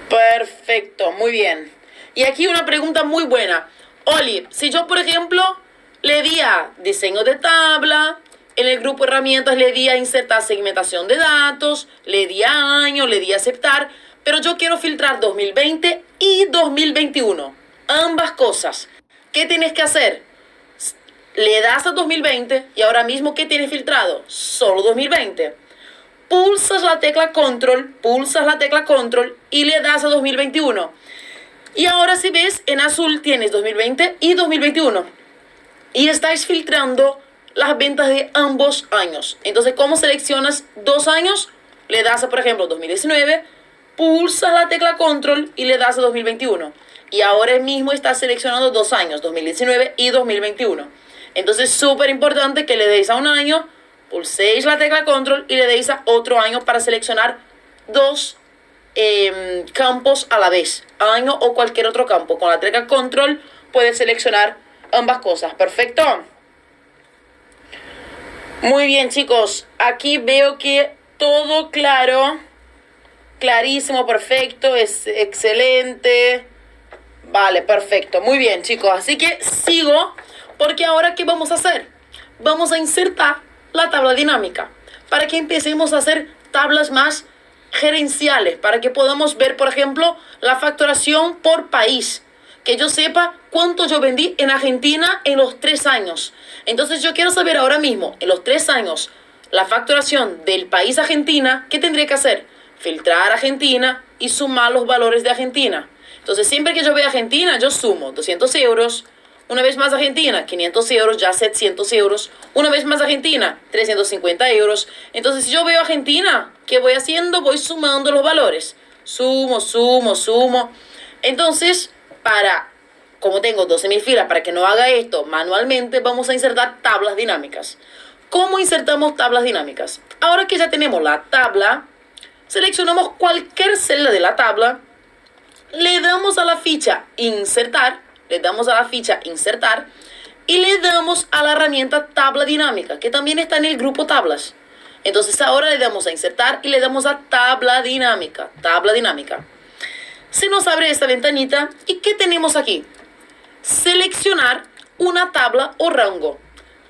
Perfecto, muy bien. Y aquí una pregunta muy buena. Oli, si yo, por ejemplo, le di a diseño de tabla, en el grupo herramientas le di a insertar segmentación de datos, le di a año, le di a aceptar, pero yo quiero filtrar 2020 y 2021. Ambas cosas. ¿Qué tienes que hacer? Le das a 2020 y ahora mismo, ¿qué tienes filtrado? Solo 2020. Pulsas la tecla control y le das a 2021. Y ahora si ves, en azul tienes 2020 y 2021. Y estáis filtrando las ventas de ambos años. Entonces, ¿cómo seleccionas 2 años? Le das a, por ejemplo, 2019, pulsas la tecla control y le das a 2021. Y ahora mismo estás seleccionando 2 años, 2019 y 2021. Entonces, súper importante que le deis a un año, pulséis la tecla control y le deis a otro año para seleccionar 2 campos a la vez, año o cualquier otro campo. Con la tecla control puedes seleccionar ambas cosas. Perfecto. Muy bien, chicos, aquí veo que todo claro, clarísimo, perfecto, es excelente. Vale, perfecto, muy bien, chicos, así que sigo, porque ahora ¿qué vamos a hacer? Vamos a insertar la tabla dinámica para que empecemos a hacer tablas más gerenciales, para que podamos ver, por ejemplo, la facturación por país, que yo sepa cuánto yo vendí en Argentina en los 3 años. Entonces yo quiero saber ahora mismo, en los 3 años, la facturación del país Argentina. ¿Qué tendría que hacer? Filtrar Argentina y sumar los valores de Argentina. Entonces siempre que yo vea Argentina, yo sumo 200 euros. Una vez más Argentina, 500 euros, ya 700 euros. Una vez más Argentina, 350 euros. Entonces si yo veo Argentina, ¿qué voy haciendo? Voy sumando los valores. Sumo. Entonces, como tengo 12.000 filas, para que no haga esto manualmente, vamos a insertar tablas dinámicas. ¿Cómo insertamos tablas dinámicas? Ahora que ya tenemos la tabla, seleccionamos cualquier celda de la tabla, le damos a la ficha insertar, y le damos a la herramienta tabla dinámica, que también está en el grupo tablas. Entonces ahora le damos a insertar y le damos a tabla dinámica. Se nos abre esta ventanita y ¿qué tenemos aquí? Seleccionar una tabla o rango.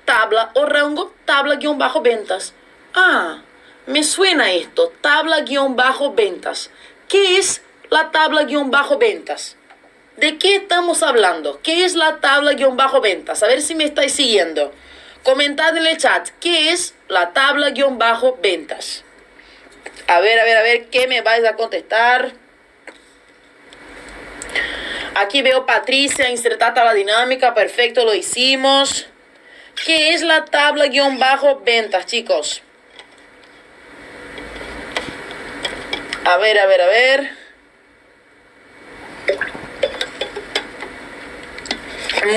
Tabla-ventas. Ah, me suena esto, tabla-ventas. ¿Qué es la tabla-ventas? ¿De qué estamos hablando? ¿Qué es la tabla-ventas? A ver si me estáis siguiendo. Comentad en el chat, ¿qué es la tabla-ventas? A ver, ¿qué me vais a contestar? Aquí veo Patricia, insertar tabla dinámica, perfecto, lo hicimos. ¿Qué es la tabla-ventas, chicos? A ver.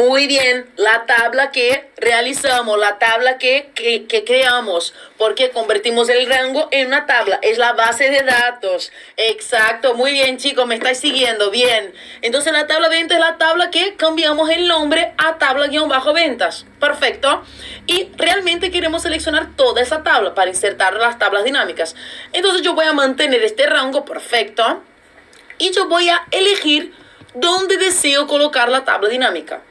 Muy bien, la tabla que realizamos, la tabla que creamos, porque convertimos el rango en una tabla, es la base de datos. Exacto, muy bien, chicos, me estáis siguiendo, bien. Entonces la tabla ventas es la tabla que cambiamos el nombre a tabla-ventas. Perfecto. Y realmente queremos seleccionar toda esa tabla para insertar las tablas dinámicas. Entonces yo voy a mantener este rango, perfecto. Y yo voy a elegir dónde deseo colocar la tabla dinámica.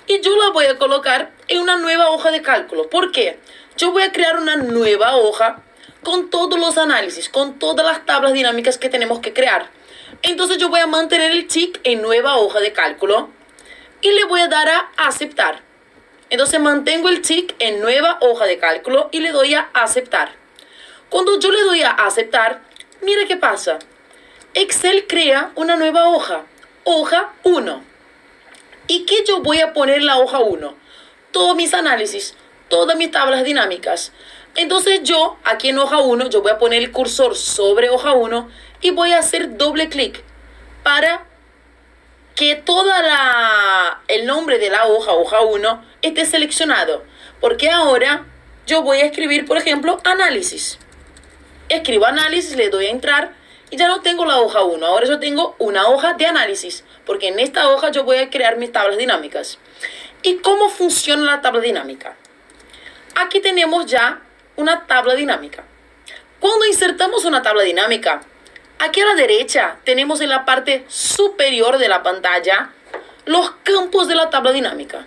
y yo la voy a colocar en una nueva hoja de cálculo. ¿Por qué? Yo voy a crear una nueva hoja con todos los análisis, con todas las tablas dinámicas que tenemos que crear. Entonces yo voy a mantener el tick en nueva hoja de cálculo y le voy a dar a aceptar. Entonces mantengo el tick en nueva hoja de cálculo y le doy a aceptar. Cuando yo le doy a aceptar, mira qué pasa. Excel crea una nueva hoja, hoja 1. ¿Y qué yo voy a poner en la hoja 1? Todos mis análisis, todas mis tablas dinámicas. Entonces yo, aquí en hoja 1, yo voy a poner el cursor sobre hoja 1 y voy a hacer doble clic para que el nombre de la hoja 1, esté seleccionado. Porque ahora yo voy a escribir, por ejemplo, análisis. Escribo análisis, le doy a entrar y ya no tengo la hoja 1. Ahora yo tengo una hoja de análisis, porque en esta hoja yo voy a crear mis tablas dinámicas. ¿Y cómo funciona la tabla dinámica? Aquí tenemos ya una tabla dinámica. Cuando insertamos una tabla dinámica, aquí a la derecha tenemos en la parte superior de la pantalla los campos de la tabla dinámica.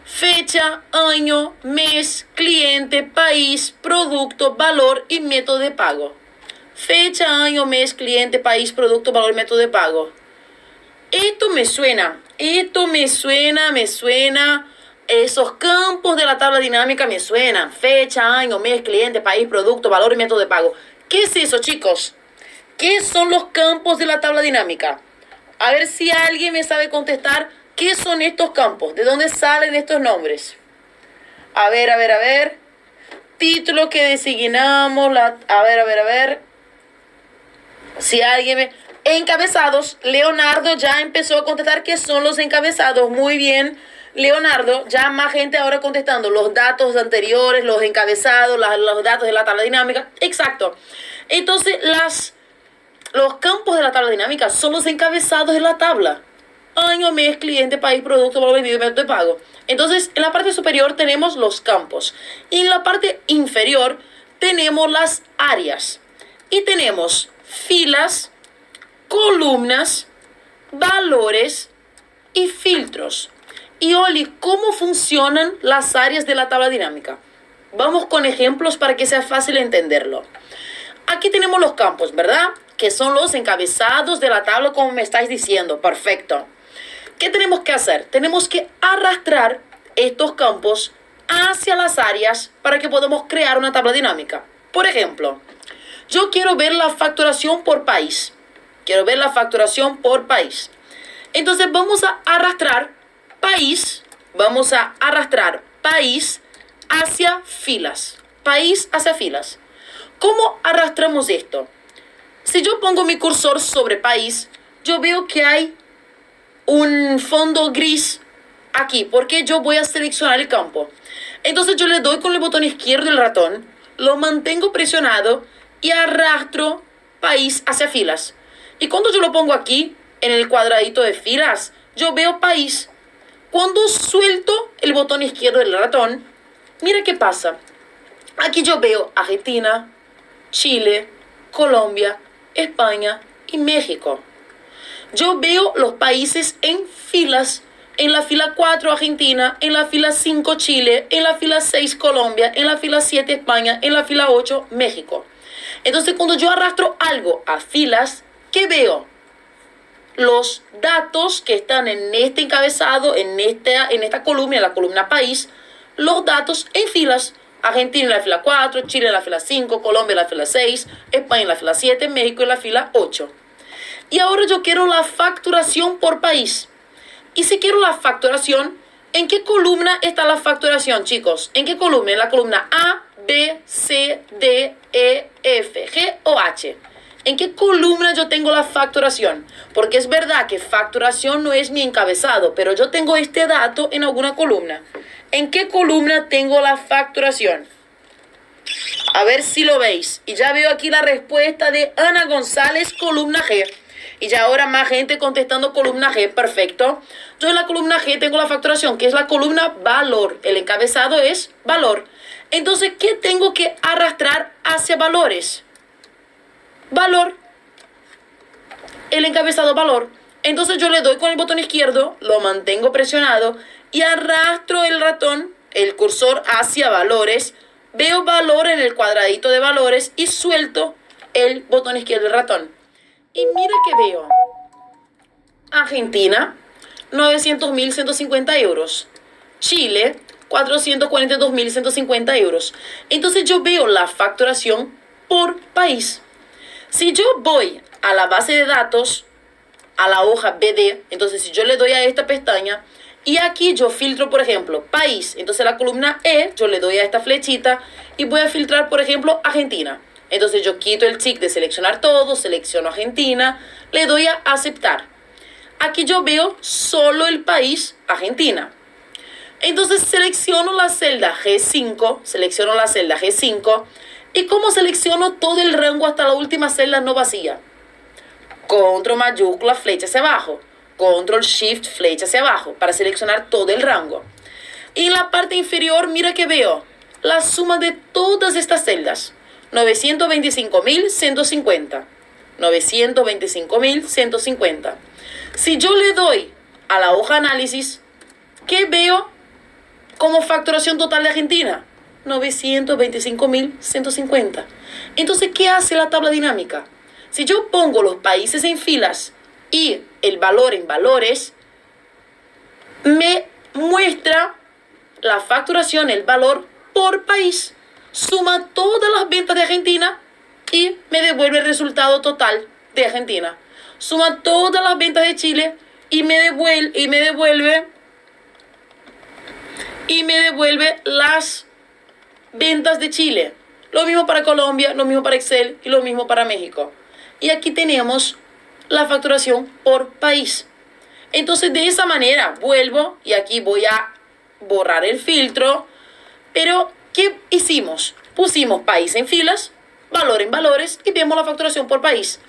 Fecha, año, mes, cliente, país, producto, valor y método de pago. Fecha, año, mes, cliente, país, producto, valor, método de pago. Esto me suena. Esos campos de la tabla dinámica me suenan. Fecha, año, mes, cliente, país, producto, valor y método de pago. ¿Qué es eso, chicos? ¿Qué son los campos de la tabla dinámica? A ver si alguien me sabe contestar. ¿Qué son estos campos? ¿De dónde salen estos nombres? A ver. Título que designamos. A ver. Si alguien me... Encabezados. Leonardo ya empezó a contestar qué son los encabezados. Muy bien, Leonardo. Ya más gente ahora contestando. Los datos anteriores, los encabezados, los datos de la tabla dinámica. Exacto. Entonces, los campos de la tabla dinámica son los encabezados de la tabla. Año, mes, cliente, país, producto, valor vendido y método de pago. Entonces, en la parte superior tenemos los campos. Y en la parte inferior tenemos las áreas. Y tenemos filas, columnas, valores y filtros. Y Oli, ¿cómo funcionan las áreas de la tabla dinámica? Vamos con ejemplos para que sea fácil entenderlo. Aquí tenemos los campos, ¿verdad? Que son los encabezados de la tabla, como me estáis diciendo. Perfecto. ¿Qué tenemos que hacer? Tenemos que arrastrar estos campos hacia las áreas para que podamos crear una tabla dinámica. Por ejemplo, yo quiero ver la facturación por país. Entonces vamos a arrastrar país. Hacia filas. ¿Cómo arrastramos esto? Si yo pongo mi cursor sobre país, yo veo que hay un fondo gris aquí, porque yo voy a seleccionar el campo. Entonces yo le doy con el botón izquierdo del ratón, lo mantengo presionado y arrastro país hacia filas. Y cuando yo lo pongo aquí, en el cuadradito de filas, yo veo país. Cuando suelto el botón izquierdo del ratón, mira qué pasa. Aquí yo veo Argentina, Chile, Colombia, España y México. Yo veo los países en filas. En la fila 4 Argentina, en la fila 5 Chile, en la fila 6 Colombia, en la fila 7 España, en la fila 8 México. Entonces cuando yo arrastro algo a filas, ¿qué veo? Los datos que están en este encabezado, en esta columna, en la columna país, los datos en filas. Argentina en la fila 4, Chile en la fila 5, Colombia en la fila 6, España en la fila 7, México en la fila 8. Y ahora yo quiero la facturación por país. Y si quiero la facturación, ¿en qué columna está la facturación, chicos? ¿En qué columna? En la columna A, B, C, D, E, F, G o H. ¿En qué columna yo tengo la facturación? Porque es verdad que facturación no es mi encabezado, pero yo tengo este dato en alguna columna. ¿En qué columna tengo la facturación? A ver si lo veis. Y ya veo aquí la respuesta de Ana González, columna G. Y ya ahora más gente contestando columna G. Perfecto. Yo en la columna G tengo la facturación, que es la columna valor. El encabezado es valor. Entonces, ¿qué tengo que arrastrar hacia valores? Valor. El encabezado valor. Entonces yo le doy con el botón izquierdo, lo mantengo presionado y arrastro el ratón, el cursor hacia valores, veo valor en el cuadradito de valores y suelto el botón izquierdo del ratón. Y mira que veo. Argentina, 900.150 euros. Chile, 442.150 euros. Entonces yo veo la facturación por país. Si yo voy a la base de datos, a la hoja BD, entonces si yo le doy a esta pestaña y aquí yo filtro, por ejemplo, país, entonces la columna E, yo le doy a esta flechita y voy a filtrar, por ejemplo, Argentina. Entonces yo quito el tic de seleccionar todo, selecciono Argentina, le doy a aceptar. Aquí yo veo solo el país Argentina. Entonces selecciono la celda G5, y como selecciono todo el rango hasta la última celda no vacía. Control mayúscula, flecha hacia abajo. Control Shift, flecha hacia abajo para seleccionar todo el rango. Y en la parte inferior, mira que veo la suma de todas estas celdas. 925.150. 925.150. Si yo le doy a la hoja análisis, ¿qué veo como facturación total de Argentina? 925.150. Entonces, ¿qué hace la tabla dinámica? Si yo pongo los países en filas y el valor en valores, me muestra la facturación, el valor por país. Suma todas las ventas de Argentina y me devuelve el resultado total de Argentina. Suma todas las ventas de Chile y me devuelve las ventas de Chile. Lo mismo para Colombia, lo mismo para Excel y lo mismo para México. Y aquí tenemos la facturación por país. Entonces de esa manera vuelvo y aquí voy a borrar el filtro. Pero ¿qué hicimos? Pusimos país en filas, valor en valores y vemos la facturación por país.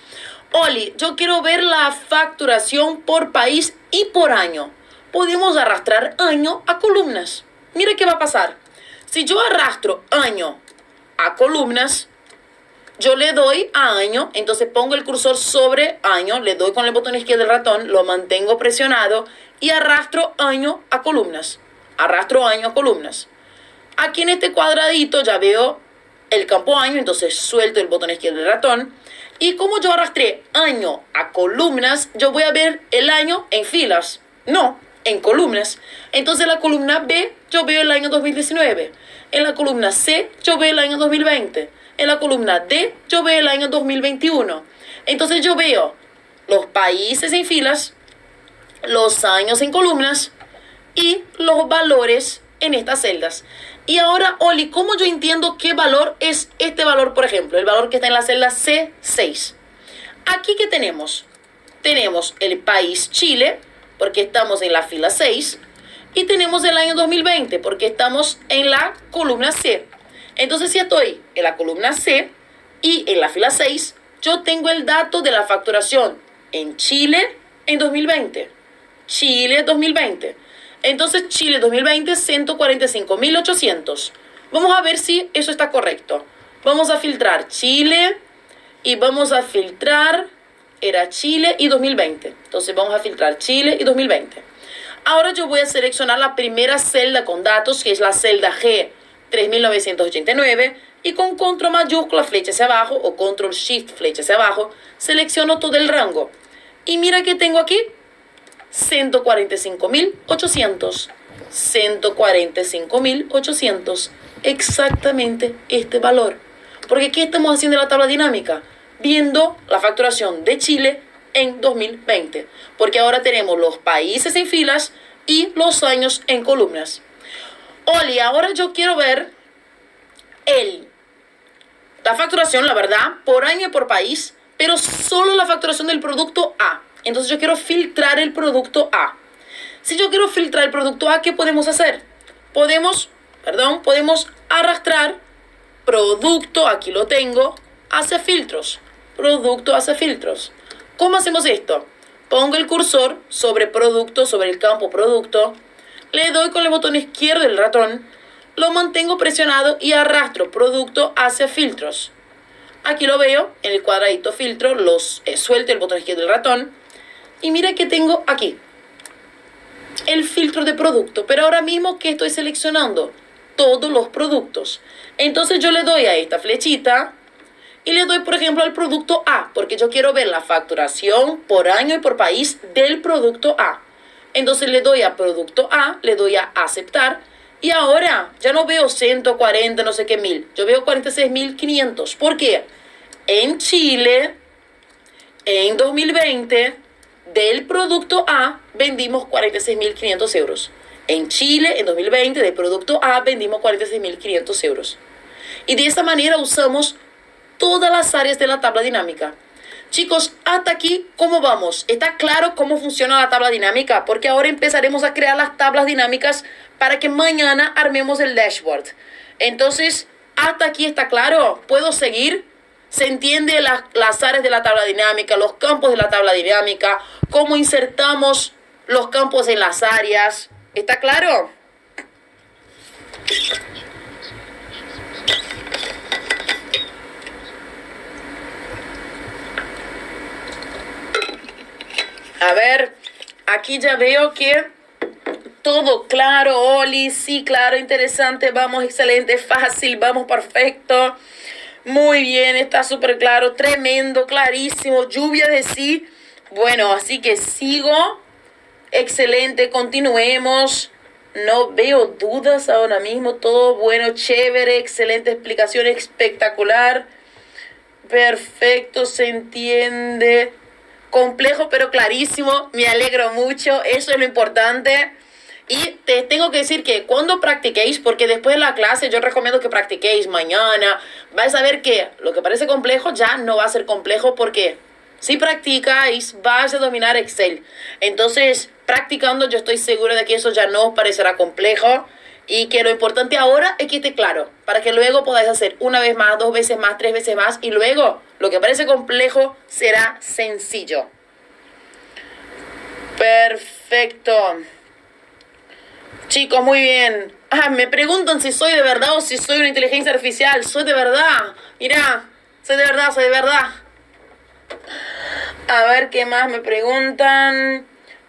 Oli, yo quiero ver la facturación por país y por año. Podemos arrastrar año a columnas. Mira qué va a pasar. Si yo arrastro año a columnas, yo le doy a año, entonces pongo el cursor sobre año, le doy con el botón izquierdo del ratón, lo mantengo presionado y arrastro año a columnas. Arrastro año a columnas. Aquí en este cuadradito ya veo el campo año, entonces suelto el botón izquierdo del ratón. Y como yo arrastré año a columnas, yo voy a ver el año en filas, no en columnas. Entonces en la columna B yo veo el año 2019. En la columna C yo veo el año 2020. En la columna D yo veo el año 2021. Entonces yo veo los países en filas, los años en columnas y los valores en estas celdas. Y ahora, Oli, ¿cómo yo entiendo qué valor es este valor, por ejemplo? El valor que está en la celda C6. Aquí, ¿qué tenemos? Tenemos el país Chile, porque estamos en la fila 6. Y tenemos el año 2020, porque estamos en la columna C. Entonces, si estoy en la columna C y en la fila 6, yo tengo el dato de la facturación en Chile en 2020. Chile 2020. Entonces, Chile 2020, 145.800. Vamos a ver si eso está correcto. Vamos a filtrar Chile y vamos a filtrar, era Chile y 2020. Entonces, vamos a filtrar Chile y 2020. Ahora yo voy a seleccionar la primera celda con datos, que es la celda G3989, y con control mayúscula, flecha hacia abajo, o control shift, flecha hacia abajo, selecciono todo el rango. Y mira que tengo aquí 145.800. 145.800. Exactamente este valor. Porque ¿qué estamos haciendo en la tabla dinámica? Viendo la facturación de Chile en 2020. Porque ahora tenemos los países en filas y los años en columnas. Oli, ahora yo quiero ver la facturación, la verdad, por año y por país, pero solo la facturación del producto A. Entonces yo quiero filtrar el producto A. Si yo quiero filtrar el producto A, ¿qué podemos hacer? Podemos arrastrar producto, aquí lo tengo, hacia filtros. Producto hacia filtros. ¿Cómo hacemos esto? Pongo el cursor sobre producto, sobre el campo producto, le doy con el botón izquierdo del ratón, lo mantengo presionado y arrastro producto hacia filtros. Aquí lo veo, en el cuadradito filtro, suelto el botón izquierdo del ratón y mira que tengo aquí. el filtro de producto. Pero ahora mismo, ¿qué estoy seleccionando? Todos los productos. Entonces yo le doy a esta flechita y le doy, por ejemplo, al producto A, porque yo quiero ver la facturación por año y por país del producto A. Entonces le doy a producto A, le doy a aceptar, y ahora ya no veo 140 no sé qué mil, yo veo 46.500. ¿Por qué? En Chile, en 2020, del producto A vendimos 46.500 euros. En Chile, en 2020, del producto A vendimos 46.500 euros. Y de esa manera usamos todas las áreas de la tabla dinámica. Chicos, hasta aquí, ¿cómo vamos? ¿Está claro cómo funciona la tabla dinámica? Porque ahora empezaremos a crear las tablas dinámicas para que mañana armemos el dashboard. Entonces, ¿hasta aquí está claro? ¿Puedo seguir? ¿Se entiende las áreas de la tabla dinámica, los campos de la tabla dinámica, cómo insertamos los campos en las áreas? ¿Está claro? A ver, aquí ya veo que todo claro, Oli, sí, claro, interesante, vamos, excelente, fácil, vamos, perfecto. Muy bien, está súper claro, tremendo, clarísimo, lluvia de sí. Bueno, así que sigo, excelente, continuemos. No veo dudas ahora mismo, todo bueno, chévere, excelente explicación, espectacular. Perfecto, se entiende. Complejo pero clarísimo, me alegro mucho, eso es lo importante. Y te tengo que decir que cuando practiquéis, porque después de la clase yo recomiendo que practiquéis mañana, vais a ver que lo que parece complejo ya no va a ser complejo, porque si practicáis vais a dominar Excel. Entonces, practicando yo estoy segura de que eso ya no os parecerá complejo, y que lo importante ahora es que esté claro, para que luego podáis hacer una vez más, 2 veces más, 3 veces más, y luego lo que parece complejo será sencillo. Perfecto. Chicos, muy bien. Me preguntan si soy de verdad o si soy una inteligencia artificial. Soy de verdad. Mira, soy de verdad, soy de verdad. A ver qué más me preguntan.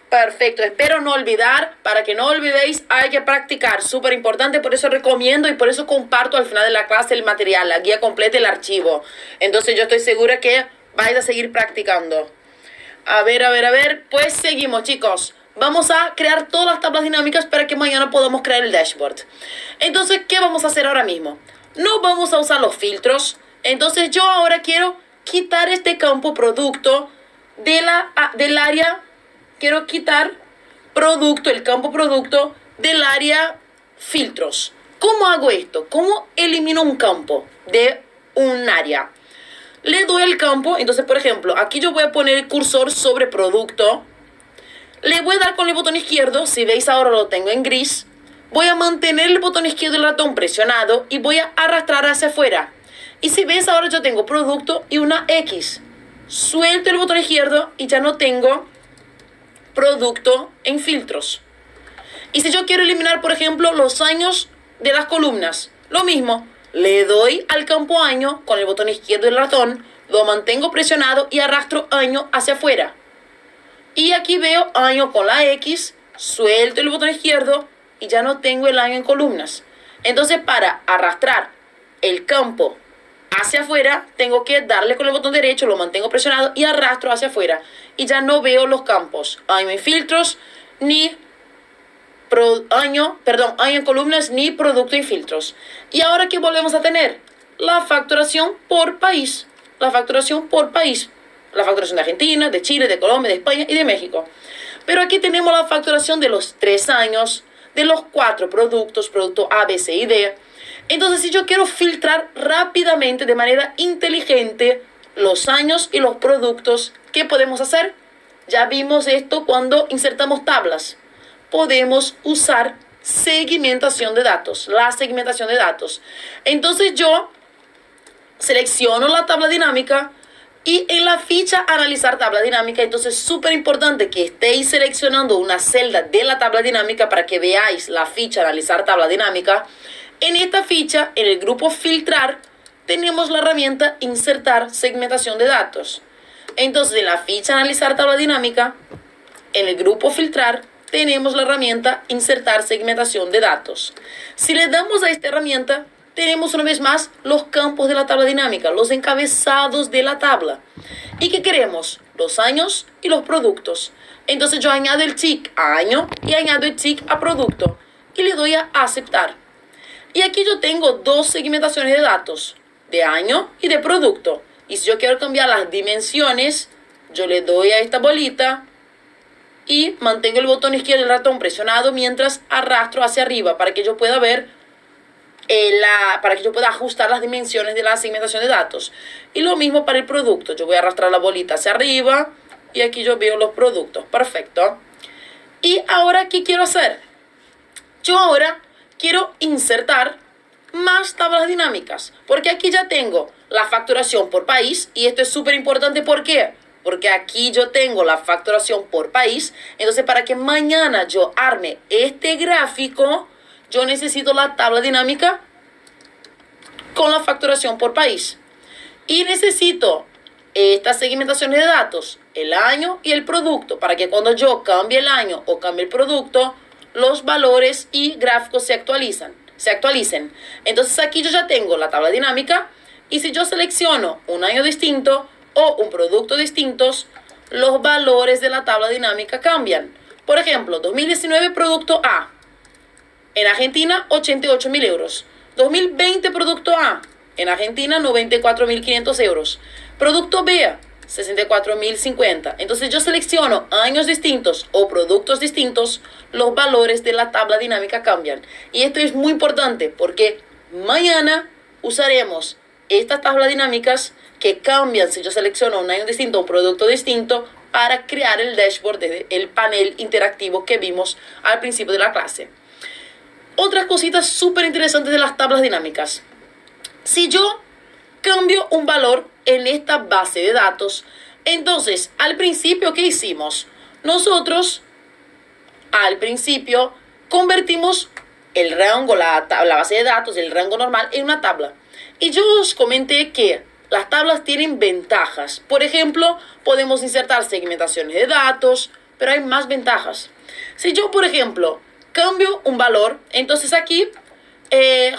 Perfecto, espero no olvidar, para que no olvidéis, hay que practicar, súper importante, por eso recomiendo y por eso comparto al final de la clase el material, la guía completa, el archivo. Entonces yo estoy segura que vais a seguir practicando. A ver, pues seguimos, chicos. Vamos a crear todas las tablas dinámicas para que mañana podamos crear el dashboard. Entonces, ¿qué vamos a hacer ahora mismo? No vamos a usar los filtros, entonces yo ahora quiero quitar este campo producto del área. Quiero quitar producto, el campo producto del área filtros. ¿Cómo hago esto? ¿Cómo elimino un campo de un área? Le doy el campo, entonces por ejemplo, aquí yo voy a poner el cursor sobre producto. Le voy a dar con el botón izquierdo, si veis ahora lo tengo en gris. Voy a mantener el botón izquierdo del ratón presionado y voy a arrastrar hacia afuera. Y si ves ahora yo tengo producto y una X. Suelto el botón izquierdo y ya no tengo producto en filtros. Y si yo quiero eliminar, por ejemplo, los años de las columnas, lo mismo, le doy al campo año con el botón izquierdo del ratón, lo mantengo presionado y arrastro año hacia afuera. Y aquí veo año con la X, suelto el botón izquierdo y ya no tengo el año en columnas. Entonces, para arrastrar el campo hacia afuera, tengo que darle con el botón derecho, lo mantengo presionado y arrastro hacia afuera. Y ya no veo los campos, año en filtros, ni año en columnas, ni producto en filtros. Y ahora, ¿qué volvemos a tener? La facturación por país. La facturación por país. La facturación de Argentina, de Chile, de Colombia, de España y de México. Pero aquí tenemos la facturación de los 3 años, de los 4 productos, producto A, B, C y D. Entonces, si yo quiero filtrar rápidamente, de manera inteligente, los años y los productos, ¿qué podemos hacer? Ya vimos esto cuando insertamos tablas. Podemos usar segmentación de datos, la segmentación de datos. Entonces yo selecciono la tabla dinámica y en la ficha analizar tabla dinámica, entonces súper importante que estéis seleccionando una celda de la tabla dinámica para que veáis la ficha analizar tabla dinámica. En esta ficha, en el grupo filtrar, tenemos la herramienta insertar segmentación de datos. Entonces, en la ficha analizar tabla dinámica, en el grupo filtrar, tenemos la herramienta insertar segmentación de datos. Si le damos a esta herramienta, tenemos una vez más los campos de la tabla dinámica, los encabezados de la tabla. ¿Y qué queremos? Los años y los productos. Entonces yo añado el tick a año y añado el tick a producto y le doy a aceptar. Y aquí yo tengo dos segmentaciones de datos, de año y de producto. Y si yo quiero cambiar las dimensiones, yo le doy a esta bolita y mantengo el botón izquierdo del ratón presionado mientras arrastro hacia arriba para que yo pueda ver, para que yo pueda ajustar las dimensiones de la segmentación de datos. Y lo mismo para el producto. Yo voy a arrastrar la bolita hacia arriba y aquí yo veo los productos. Perfecto. Y ahora, ¿qué quiero hacer? Yo ahora quiero insertar más tablas dinámicas, porque aquí ya tengo la facturación por país y esto es súper importante. ¿Por qué? Porque aquí yo tengo la facturación por país. Entonces, para que mañana yo arme este gráfico, yo necesito la tabla dinámica con la facturación por país. Y necesito estas segmentaciones de datos, el año y el producto, para que cuando yo cambie el año o cambie el producto, los valores y gráficos se actualicen. Entonces aquí yo ya tengo la tabla dinámica y si yo selecciono un año distinto o un producto distintos, los valores de la tabla dinámica cambian. Por ejemplo, 2019 producto A. En Argentina, 88.000 euros. 2020 producto A. En Argentina, 94.500 euros. Producto B, 64.050. Entonces yo selecciono años distintos o productos distintos, los valores de la tabla dinámica cambian. Y esto es muy importante porque mañana usaremos estas tablas dinámicas que cambian si yo selecciono un año distinto o un producto distinto para crear el dashboard, el panel interactivo que vimos al principio de la clase. Otras cositas súper interesantes de las tablas dinámicas. Si yo cambio un valor en esta base de datos, entonces al principio, ¿qué hicimos? Nosotros al principio convertimos el rango, la base de datos, el rango normal en una tabla. Y yo os comenté que las tablas tienen ventajas. Por ejemplo, podemos insertar segmentaciones de datos, pero hay más ventajas. Si yo, por ejemplo, cambio un valor, entonces aquí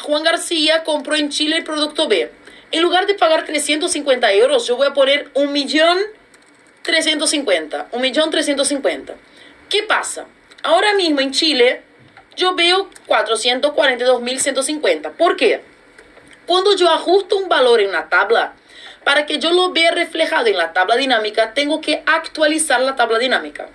Juan García compró en Chile el producto B. En lugar de pagar 350 euros, yo voy a poner 1.350.000. 1.350.000. ¿Qué pasa? Ahora mismo en Chile yo veo 442.150. ¿Por qué? Cuando yo ajusto un valor en una tabla, para que yo lo vea reflejado en la tabla dinámica, tengo que actualizar la tabla dinámica.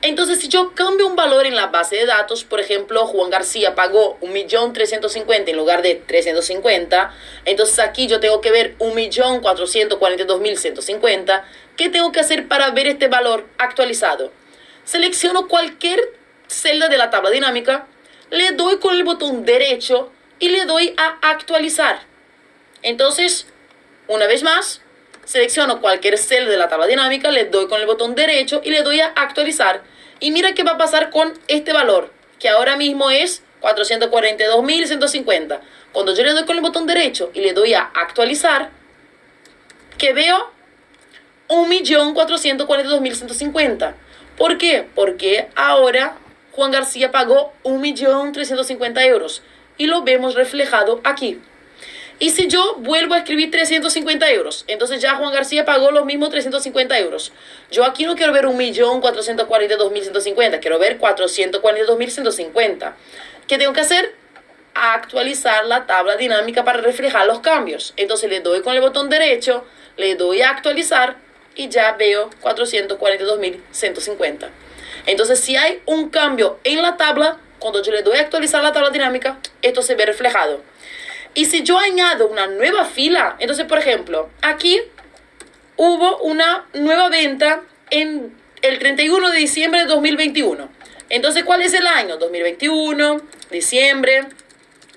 Entonces, si yo cambio un valor en la base de datos, por ejemplo, Juan García pagó 1.350.000 en lugar de 350, entonces aquí yo tengo que ver 1.442.150. ¿Qué tengo que hacer para ver este valor actualizado? Selecciono cualquier celda de la tabla dinámica, le doy con el botón derecho y le doy a actualizar. Entonces, una vez más, selecciono cualquier celda de la tabla dinámica, le doy con el botón derecho y le doy a actualizar. Y mira qué va a pasar con este valor, que ahora mismo es 442.150. Cuando yo le doy con el botón derecho y le doy a actualizar, que veo 1.442.150. ¿Por qué? Porque ahora Juan García pagó 1.350.000 euros y lo vemos reflejado aquí. Y si yo vuelvo a escribir 350 euros, entonces ya Juan García pagó los mismos 350 euros. Yo aquí no quiero ver 1.442.150, quiero ver 442.150. ¿Qué tengo que hacer? Actualizar la tabla dinámica para reflejar los cambios. Entonces le doy con el botón derecho, le doy a actualizar y ya veo 442.150. Entonces si hay un cambio en la tabla, cuando yo le doy a actualizar la tabla dinámica, esto se ve reflejado. Y si yo añado una nueva fila, entonces, por ejemplo, aquí hubo una nueva venta en el 31 de diciembre de 2021. Entonces, ¿cuál es el año? 2021, diciembre.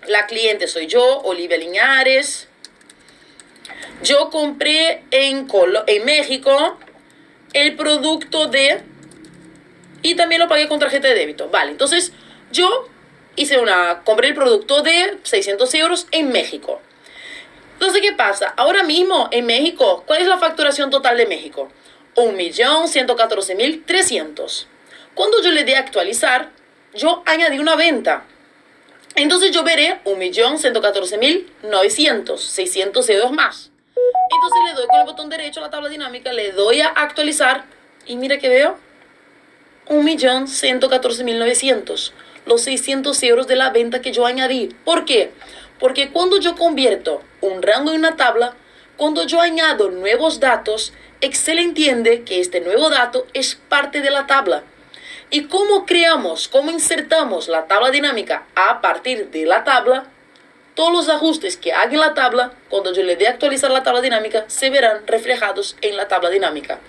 La cliente soy yo, Olivia Liñares. Yo compré en México el producto de... Y también lo pagué con tarjeta de débito. Vale, entonces yo compré el producto de 600 euros en México. Entonces, ¿qué pasa? Ahora mismo en México, ¿cuál es la facturación total de México? 1.114.300. Cuando yo le dé actualizar, yo añadí una venta. Entonces yo veré 1.114.900, 600 euros más. Entonces le doy con el botón derecho a la tabla dinámica, le doy a actualizar y mira que veo 1.114.900, los 600 euros de la venta que yo añadí. ¿Por qué? Porque cuando yo convierto un rango en una tabla, cuando yo añado nuevos datos, Excel entiende que este nuevo dato es parte de la tabla. ¿Y cómo creamos, cómo insertamos la tabla dinámica a partir de la tabla? Todos los ajustes que haga en la tabla, cuando yo le dé actualizar la tabla dinámica, se verán reflejados en la tabla dinámica.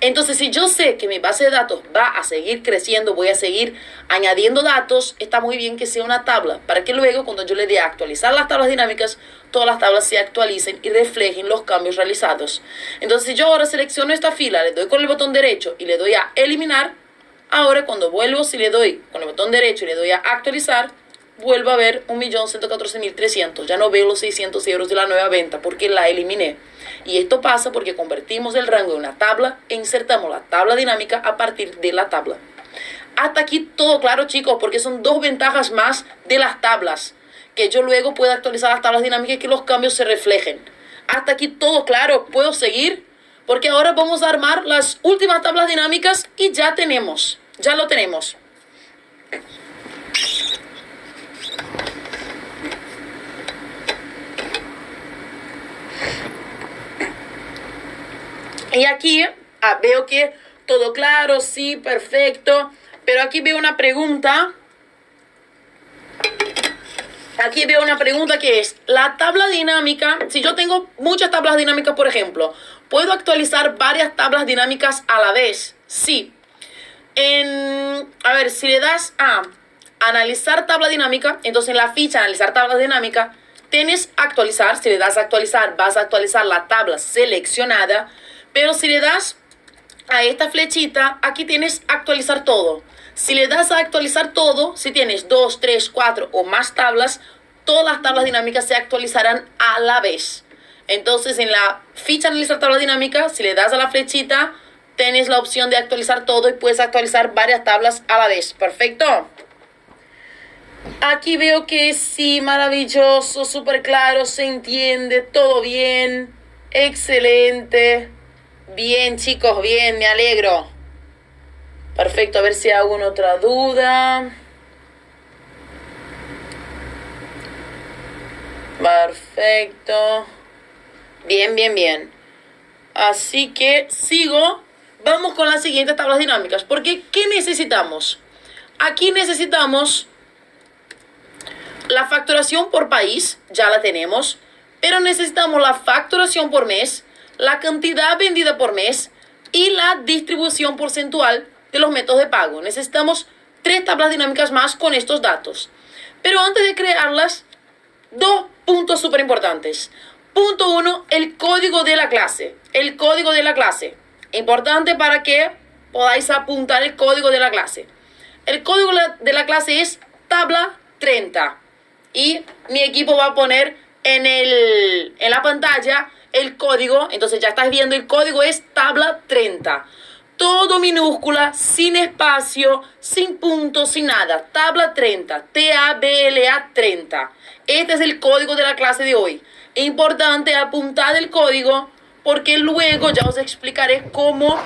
Entonces, si yo sé que mi base de datos va a seguir creciendo, voy a seguir añadiendo datos, está muy bien que sea una tabla, para que luego, cuando yo le dé actualizar las tablas dinámicas, todas las tablas se actualicen y reflejen los cambios realizados. Entonces, si yo ahora selecciono esta fila, le doy con el botón derecho y le doy a eliminar, ahora cuando vuelvo, si le doy con el botón derecho y le doy a actualizar, vuelvo a ver 1.114.300. Ya no veo los 600 euros de la nueva venta porque la eliminé. Y esto pasa porque convertimos el rango en una tabla e insertamos la tabla dinámica a partir de la tabla. Hasta aquí todo claro, chicos, porque son dos ventajas más de las tablas. Que yo luego pueda actualizar las tablas dinámicas y que los cambios se reflejen. Hasta aquí todo claro. ¿Puedo seguir? Porque ahora vamos a armar las últimas tablas dinámicas y ya lo tenemos. Y aquí veo que todo claro, sí, perfecto. Pero aquí veo una pregunta. Aquí veo una pregunta que es, la tabla dinámica, si yo tengo muchas tablas dinámicas, por ejemplo, ¿puedo actualizar varias tablas dinámicas a la vez? Sí. A ver, si le das a analizar tabla dinámica, entonces en la ficha analizar tabla dinámica, tienes actualizar. Si le das a actualizar, vas a actualizar la tabla seleccionada. Pero si le das a esta flechita, aquí tienes actualizar todo. Si le das a actualizar todo, si tienes 2, 3, 4 o más tablas, todas las tablas dinámicas se actualizarán a la vez. Entonces, en la ficha analizar tabla dinámica, si le das a la flechita, tienes la opción de actualizar todo y puedes actualizar varias tablas a la vez. Perfecto. Aquí veo que sí, maravilloso, súper claro, se entiende, todo bien, excelente. Bien, chicos, bien, me alegro. Perfecto, a ver si hago una otra duda. Perfecto. Bien, bien, bien. Así que sigo. Vamos con las siguientes tablas dinámicas. Porque, ¿qué necesitamos? Aquí necesitamos la facturación por país, ya la tenemos. Pero necesitamos la facturación por mes, la cantidad vendida por mes y la distribución porcentual de los métodos de pago. Necesitamos 3 tablas dinámicas más con estos datos. Pero antes de crearlas, 2 puntos súper importantes. Punto 1, el código de la clase. El código de la clase. Importante para que podáis apuntar el código de la clase. El código de la clase es tabla 30. Y mi equipo va a poner en la pantalla el código. Entonces ya estás viendo, el código es tabla 30. Todo minúscula, sin espacio, sin puntos, sin nada. Tabla 30. TABLA 30. Este es el código de la clase de hoy. Importante apuntar el código porque luego ya os explicaré cómo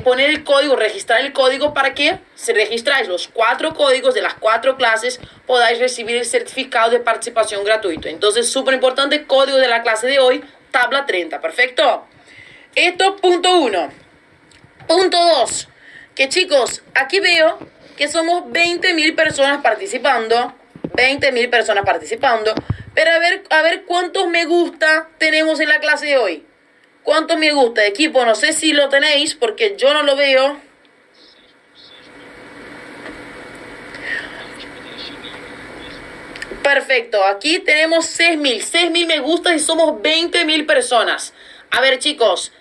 poner el código, registrar el código para que si registráis los 4 códigos de las 4 clases podáis recibir el certificado de participación gratuito. Entonces, súper importante, código de la clase de hoy, tabla 30. Perfecto. Esto, punto 1. Punto 2. Que chicos, aquí veo que somos 20.000 personas participando. 20.000 personas participando. Pero a ver cuántos me gusta tenemos en la clase de hoy. ¿Cuántos me gusta? Equipo, no sé si lo tenéis porque yo no lo veo. Perfecto, aquí tenemos 6.000. 6.000 me gusta y somos 20.000 personas. A ver, chicos,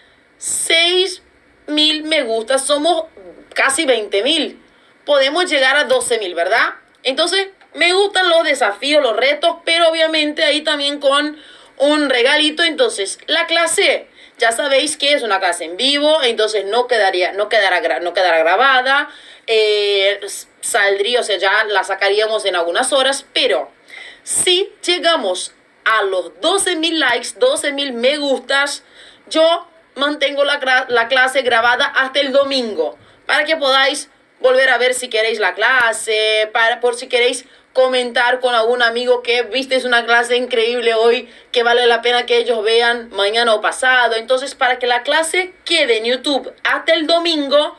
6.000 me gusta, somos casi 20.000. Podemos llegar a 12.000, ¿verdad? Entonces, me gustan los desafíos, los retos, pero obviamente ahí también con un regalito. Entonces, la clase, ya sabéis que es una clase en vivo, entonces no quedará grabada, saldría, o sea, ya la sacaríamos en algunas horas, pero si llegamos a los 12.000 likes, 12.000 me gustas, yo mantengo la clase grabada hasta el domingo, para que podáis volver a ver si queréis la clase, por si queréis comentar con algún amigo que visteis una clase increíble hoy, que vale la pena que ellos vean mañana o pasado. Entonces, para que la clase quede en YouTube hasta el domingo,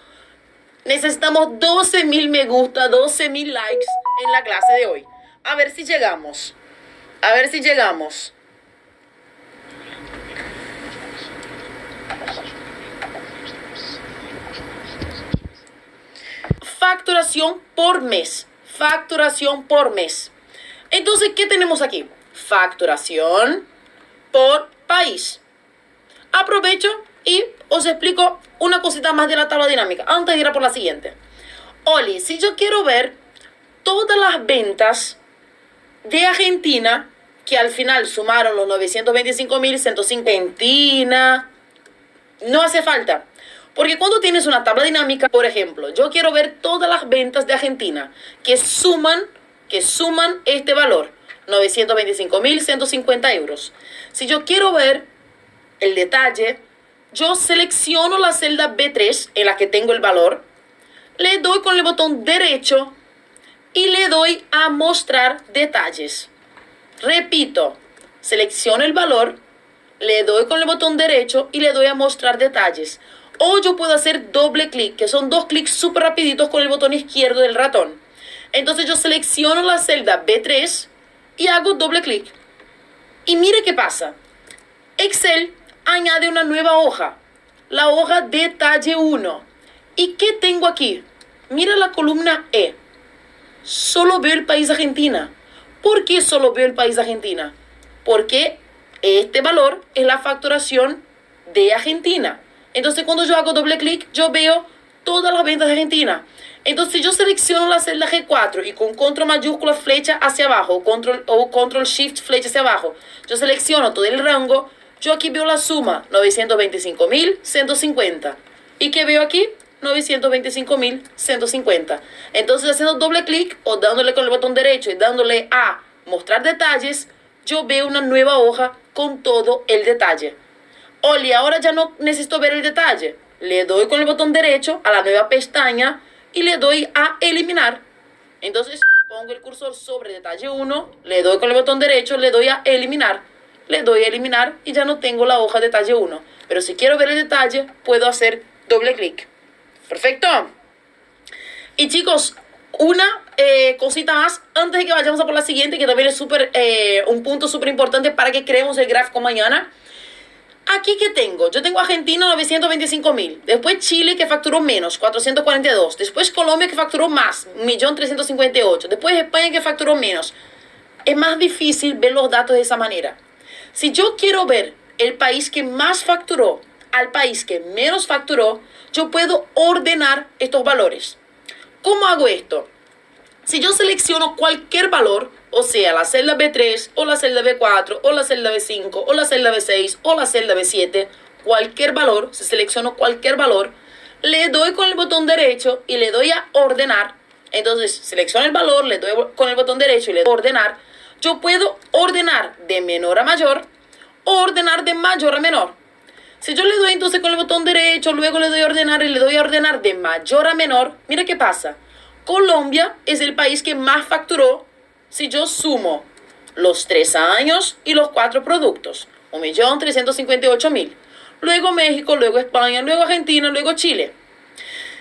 necesitamos 12.000 me gusta, 12.000 likes en la clase de hoy. A ver si llegamos. A ver si llegamos. Facturación por mes. Facturación por mes. Entonces, ¿qué tenemos aquí? Facturación por país. Aprovecho y os explico una cosita más de la tabla dinámica antes de ir a por la siguiente. Oli, si yo quiero ver todas las ventas de Argentina, que al final sumaron los 925.150, Argentina, no hace falta. Porque cuando tienes una tabla dinámica, por ejemplo, yo quiero ver todas las ventas de Argentina que suman este valor, 925.150 euros. Si yo quiero ver el detalle, yo selecciono la celda B3 en la que tengo el valor, le doy con el botón derecho y le doy a mostrar detalles. Repito, selecciono el valor, le doy con el botón derecho y le doy a mostrar detalles. O yo puedo hacer doble clic, que son 2 clics súper rapiditos con el botón izquierdo del ratón. Entonces yo selecciono la celda B3 y hago doble clic. Y mire qué pasa. Excel añade una nueva hoja, la hoja detalle 1. ¿Y qué tengo aquí? Mira la columna E. Solo veo el país Argentina. ¿Por qué solo veo el país Argentina? Porque este valor es la facturación de Argentina. Entonces, cuando yo hago doble clic, yo veo todas las ventas de Argentina. Entonces, si yo selecciono la celda G4 y con control mayúscula flecha hacia abajo, o control shift flecha hacia abajo, yo selecciono todo el rango, yo aquí veo la suma, 925.150. ¿Y qué veo aquí? 925.150. Entonces, haciendo doble clic o dándole con el botón derecho y dándole a mostrar detalles, yo veo una nueva hoja con todo el detalle. Oli, ahora ya no necesito ver el detalle. Le doy con el botón derecho a la nueva pestaña y le doy a eliminar. Entonces pongo el cursor sobre detalle 1, le doy con el botón derecho, le doy a eliminar. Le doy a eliminar y ya no tengo la hoja detalle 1. Pero si quiero ver el detalle, puedo hacer doble clic. Perfecto. Y chicos, una cosita más antes de que vayamos a por la siguiente, que también es un punto súper importante para que creemos el gráfico mañana. Aquí que tengo, yo tengo Argentina 925.000, después Chile que facturó menos, 442, después Colombia que facturó más, 1.358, después España que facturó menos. Es más difícil ver los datos de esa manera. Si yo quiero ver el país que más facturó al país que menos facturó, yo puedo ordenar estos valores. ¿Cómo hago esto? Si yo selecciono cualquier valor, o sea, la celda B3, o la celda B4, o la celda B5, o la celda B6, o la celda B7, cualquier valor, si selecciono cualquier valor, le doy con el botón derecho y le doy a ordenar. Entonces, selecciono el valor, le doy con el botón derecho y le doy a ordenar. Yo puedo ordenar de menor a mayor, o ordenar de mayor a menor. Si yo le doy entonces con el botón derecho, luego le doy a ordenar y le doy a ordenar de mayor a menor, mira qué pasa. Colombia es el país que más facturó si yo sumo los 3 años y los 4 productos. 1.358.000. Luego México, luego España, luego Argentina, luego Chile.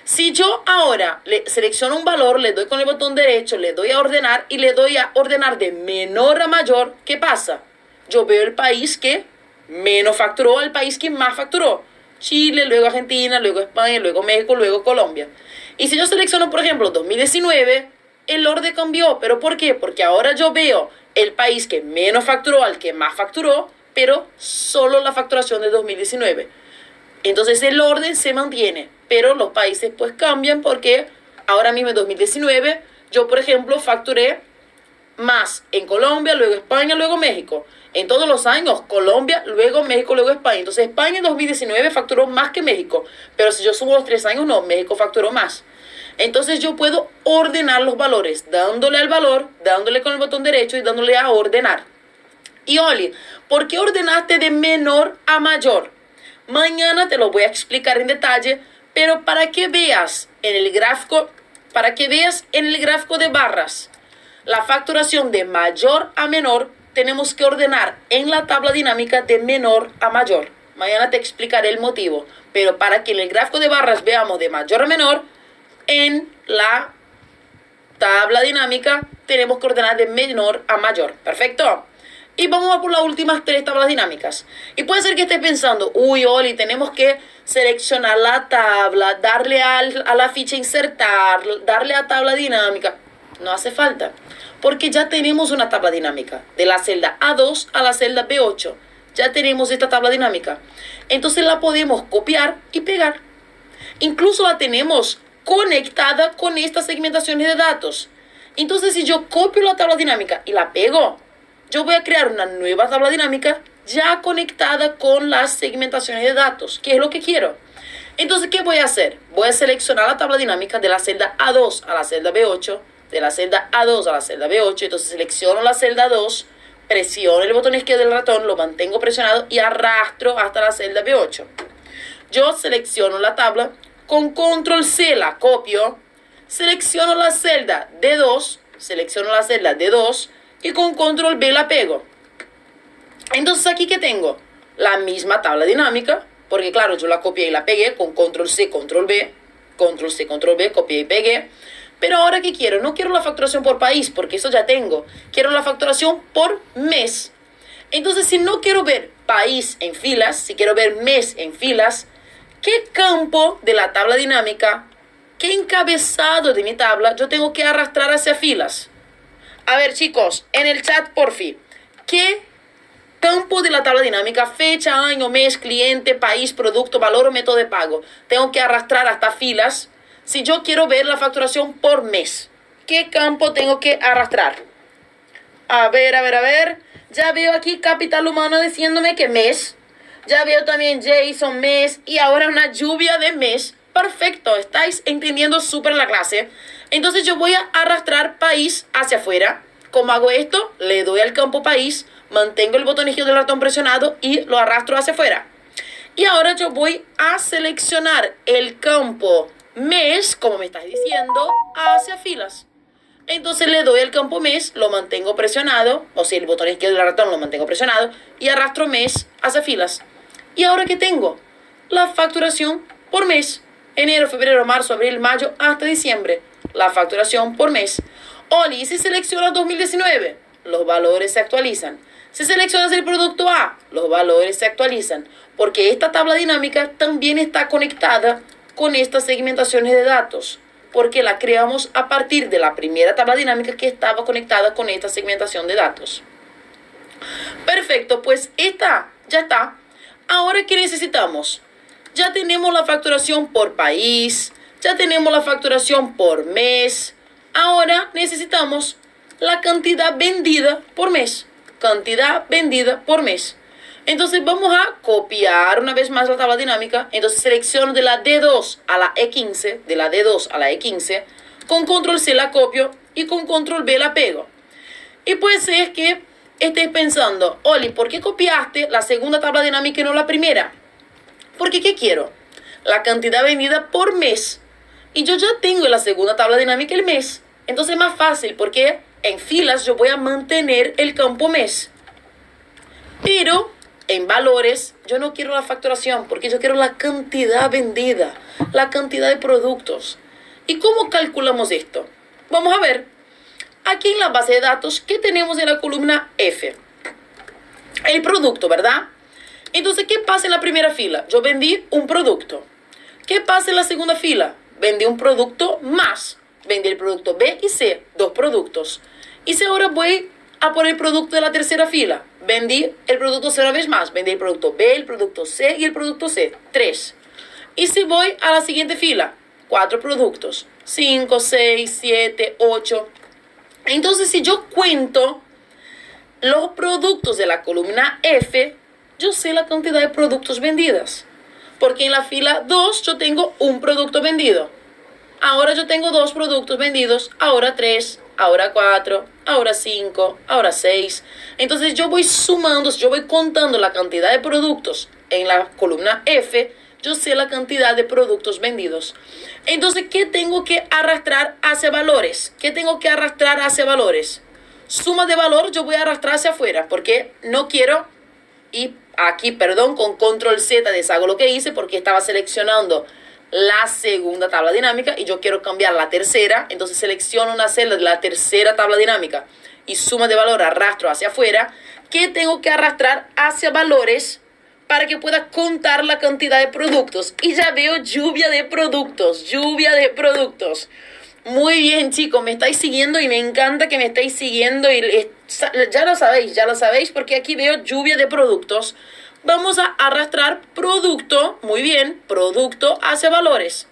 Si yo ahora selecciono un valor, le doy con el botón derecho, le doy a ordenar y le doy a ordenar de menor a mayor, ¿qué pasa? Yo veo el país que menos facturó al país que más facturó. Chile, luego Argentina, luego España, luego México, luego Colombia. Y si yo selecciono, por ejemplo, 2019, el orden cambió. ¿Pero por qué? Porque ahora yo veo el país que menos facturó al que más facturó, pero solo la facturación de 2019. Entonces el orden se mantiene, pero los países pues cambian porque ahora mismo en 2019 yo, por ejemplo, facturé más en Colombia, luego España, luego México. En todos los años, Colombia, luego México, luego España. Entonces España en 2019 facturó más que México. Pero si yo sumo los 3 años, no, México facturó más. Entonces yo puedo ordenar los valores, dándole al valor, dándole con el botón derecho y dándole a ordenar. Y Oli, ¿por qué ordenaste de menor a mayor? Mañana te lo voy a explicar en detalle, pero para que veas en el gráfico, de barras, la facturación de mayor a menor, tenemos que ordenar en la tabla dinámica de menor a mayor. Mañana te explicaré el motivo, pero para que en el gráfico de barras veamos de mayor a menor, en la tabla dinámica tenemos que ordenar de menor a mayor. ¿Perfecto? Y vamos a por las últimas 3 tablas dinámicas. Y puede ser que estés pensando, uy, Oli, tenemos que seleccionar la tabla, darle a la ficha insertar, darle a tabla dinámica. No hace falta, porque ya tenemos una tabla dinámica. De la celda A2 a la celda B8. Ya tenemos esta tabla dinámica. Entonces la podemos copiar y pegar. Incluso la tenemos conectada con estas segmentaciones de datos. Entonces si yo copio la tabla dinámica y la pego, yo voy a crear una nueva tabla dinámica ya conectada con las segmentaciones de datos, que es lo que quiero. Entonces, ¿qué voy a hacer? Voy a seleccionar la tabla dinámica de la celda A2 a la celda B8, de la celda A2 a la celda B8, entonces selecciono la celda 2, presiono el botón izquierdo del ratón, lo mantengo presionado y arrastro hasta la celda B8. Yo selecciono la tabla, con control C la copio, selecciono la celda D2, y con control B la pego. Entonces aquí que tengo la misma tabla dinámica, porque claro, yo la copié y la pegué con control C, control B, copié y pegué. Pero ahora ¿qué quiero? No quiero la facturación por país, porque eso ya tengo. Quiero la facturación por mes. Entonces, si no quiero ver país en filas, si quiero ver mes en filas, ¿qué campo de la tabla dinámica, qué encabezado de mi tabla yo tengo que arrastrar hacia filas? A ver, chicos, en el chat, por fin, ¿qué campo de la tabla dinámica, fecha, año, mes, cliente, país, producto, valor o método de pago, tengo que arrastrar hasta filas si yo quiero ver la facturación por mes? ¿Qué campo tengo que arrastrar? A ver. Ya veo aquí Capital Humano diciéndome que mes. Ya veo también Jason mes y ahora una lluvia de mes. Perfecto, estáis entendiendo súper la clase. Entonces yo voy a arrastrar país hacia afuera. ¿Cómo hago esto? Le doy al campo país, mantengo el botón izquierdo del ratón presionado y lo arrastro hacia afuera. Y ahora yo voy a seleccionar el campo mes, como me estás diciendo, hacia filas. Entonces le doy al campo mes, lo mantengo presionado, o sea, el botón izquierdo del ratón lo mantengo presionado y arrastro mes hacia filas. ¿Y ahora qué tengo? La facturación por mes. Enero, febrero, marzo, abril, mayo, hasta diciembre. La facturación por mes. Oli, si seleccionas 2019, los valores se actualizan. Si seleccionas el producto A, los valores se actualizan. Porque esta tabla dinámica también está conectada con estas segmentaciones de datos. Porque la creamos a partir de la primera tabla dinámica que estaba conectada con esta segmentación de datos. Perfecto, pues esta ya está. Ahora, ¿qué necesitamos? Ya tenemos la facturación por país, ya tenemos la facturación por mes. Ahora necesitamos la cantidad vendida por mes. Entonces vamos a copiar una vez más la tabla dinámica. Entonces selecciono de la D2 a la E15, con control C la copio y con control B la pego. Y puede ser que estés pensando, Oli, ¿por qué copiaste la segunda tabla dinámica y no la primera? Porque ¿qué quiero? La cantidad vendida por mes. Y yo ya tengo en la segunda tabla dinámica el mes. Entonces es más fácil porque en filas yo voy a mantener el campo mes. Pero en valores yo no quiero la facturación porque yo quiero la cantidad vendida, la cantidad de productos. ¿Y cómo calculamos esto? Vamos a ver. Aquí en la base de datos, ¿qué tenemos en la columna F? El producto, ¿verdad? Entonces, ¿qué pasa en la primera fila? Yo vendí un producto. ¿Qué pasa en la segunda fila? Vendí un producto más. Vendí el producto B y C, 2 productos. Y si ahora voy a por el producto de la tercera fila, vendí el producto C una vez más. Vendí el producto B, el producto C y el producto C, 3. Y si voy a la siguiente fila, 4 productos, 5, 6, 7, 8. Entonces, si yo cuento los productos de la columna F, yo sé la cantidad de productos vendidos. Porque en la fila 2 yo tengo un producto vendido. Ahora yo tengo 2 productos vendidos, ahora 3, ahora 4, ahora 5, ahora 6. Entonces yo voy sumando, yo voy contando la cantidad de productos en la columna F, yo sé la cantidad de productos vendidos. Entonces, ¿qué tengo que arrastrar hacia valores? ¿Qué tengo que arrastrar hacia valores? Suma de valor yo voy a arrastrar hacia afuera porque no quiero, y aquí, perdón, con control Z deshago lo que hice porque estaba seleccionando la segunda tabla dinámica y yo quiero cambiar la tercera. Entonces selecciono una celda de la tercera tabla dinámica y suma de valor arrastro hacia afuera. ¿Qué tengo que arrastrar hacia valores para que pueda contar la cantidad de productos? Y ya veo lluvia de productos, lluvia de productos. Muy bien, chicos, me estáis siguiendo y me encanta que me estáis siguiendo. Y ya lo sabéis porque aquí veo lluvia de productos. Vamos a arrastrar producto, muy bien, producto hacia valores.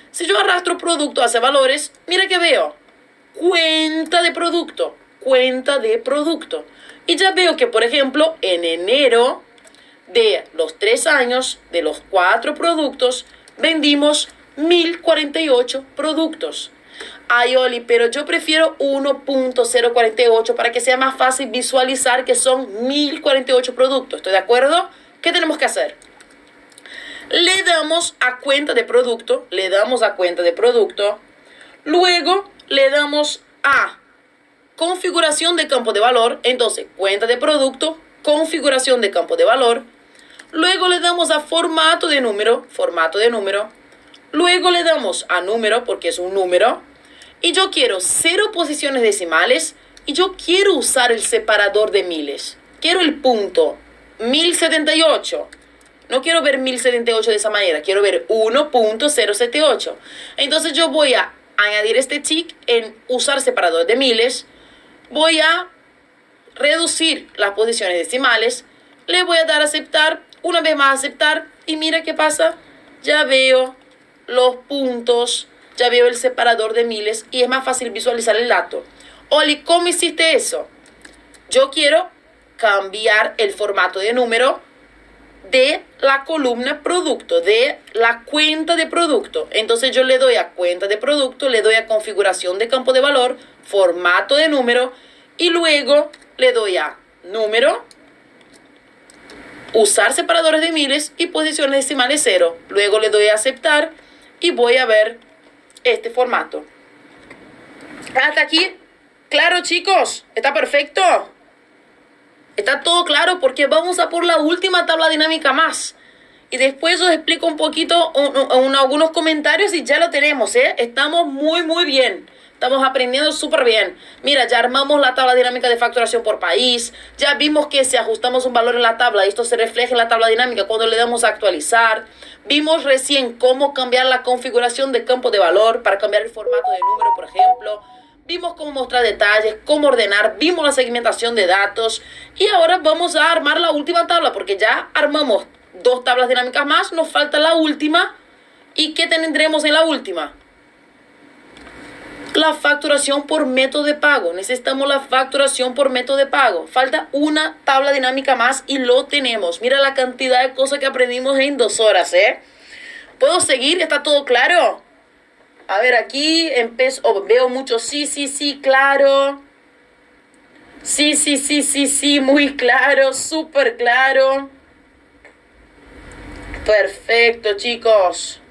Si yo arrastro producto hacia valores, mira que veo cuenta de producto. Y ya veo que, por ejemplo, en enero de los 3 años, de los 4 productos, vendimos 1048 productos. Ay, Oli, pero yo prefiero 1.048 para que sea más fácil visualizar que son 1048 productos. ¿Estoy de acuerdo? ¿Qué tenemos que hacer? Le damos a cuenta de producto, luego le damos a configuración de campo de valor. Entonces, cuenta de producto, configuración de campo de valor. Luego le damos a formato de número. Luego le damos a número porque es un número. Y yo quiero 0 posiciones decimales y yo quiero usar el separador de miles. Quiero el punto 1078. No quiero ver 1078 de esa manera, quiero ver 1.078. Entonces yo voy a añadir este tick en usar separador de miles. Voy a reducir las posiciones decimales. Le voy a dar a aceptar, una vez más aceptar. Y mira qué pasa, ya veo los puntos. Ya veo el separador de miles y es más fácil visualizar el dato. Oli, ¿cómo hiciste eso? Yo quiero cambiar el formato de número de la columna producto, de la cuenta de producto. Entonces yo le doy a cuenta de producto, le doy a configuración de campo de valor, formato de número y luego le doy a número, usar separadores de miles y posiciones decimales 0. Luego le doy a aceptar y voy a ver este formato. Hasta aquí, claro, chicos, está perfecto. Está todo claro porque vamos a por la última tabla dinámica más. Y después os explico un poquito algunos comentarios y ya lo tenemos, ¿eh? Estamos muy bien. Estamos aprendiendo súper bien. Mira, ya armamos la tabla dinámica de facturación por país. Ya vimos que si ajustamos un valor en la tabla, esto se refleja en la tabla dinámica cuando le damos a actualizar. Vimos recién cómo cambiar la configuración de campo de valor para cambiar el formato de número, por ejemplo. Vimos cómo mostrar detalles, cómo ordenar. Vimos la segmentación de datos. Y ahora vamos a armar la última tabla porque ya armamos 2 tablas dinámicas más. Nos falta la última. ¿Y qué tendremos en la última? La facturación por método de pago. Necesitamos la facturación por método de pago. Falta una tabla dinámica más y lo tenemos. Mira la cantidad de cosas que aprendimos en 2 horas, ¿eh? ¿Puedo seguir? ¿Está todo claro? A ver, aquí veo mucho sí, claro. Sí, muy claro, súper claro. Perfecto, chicos.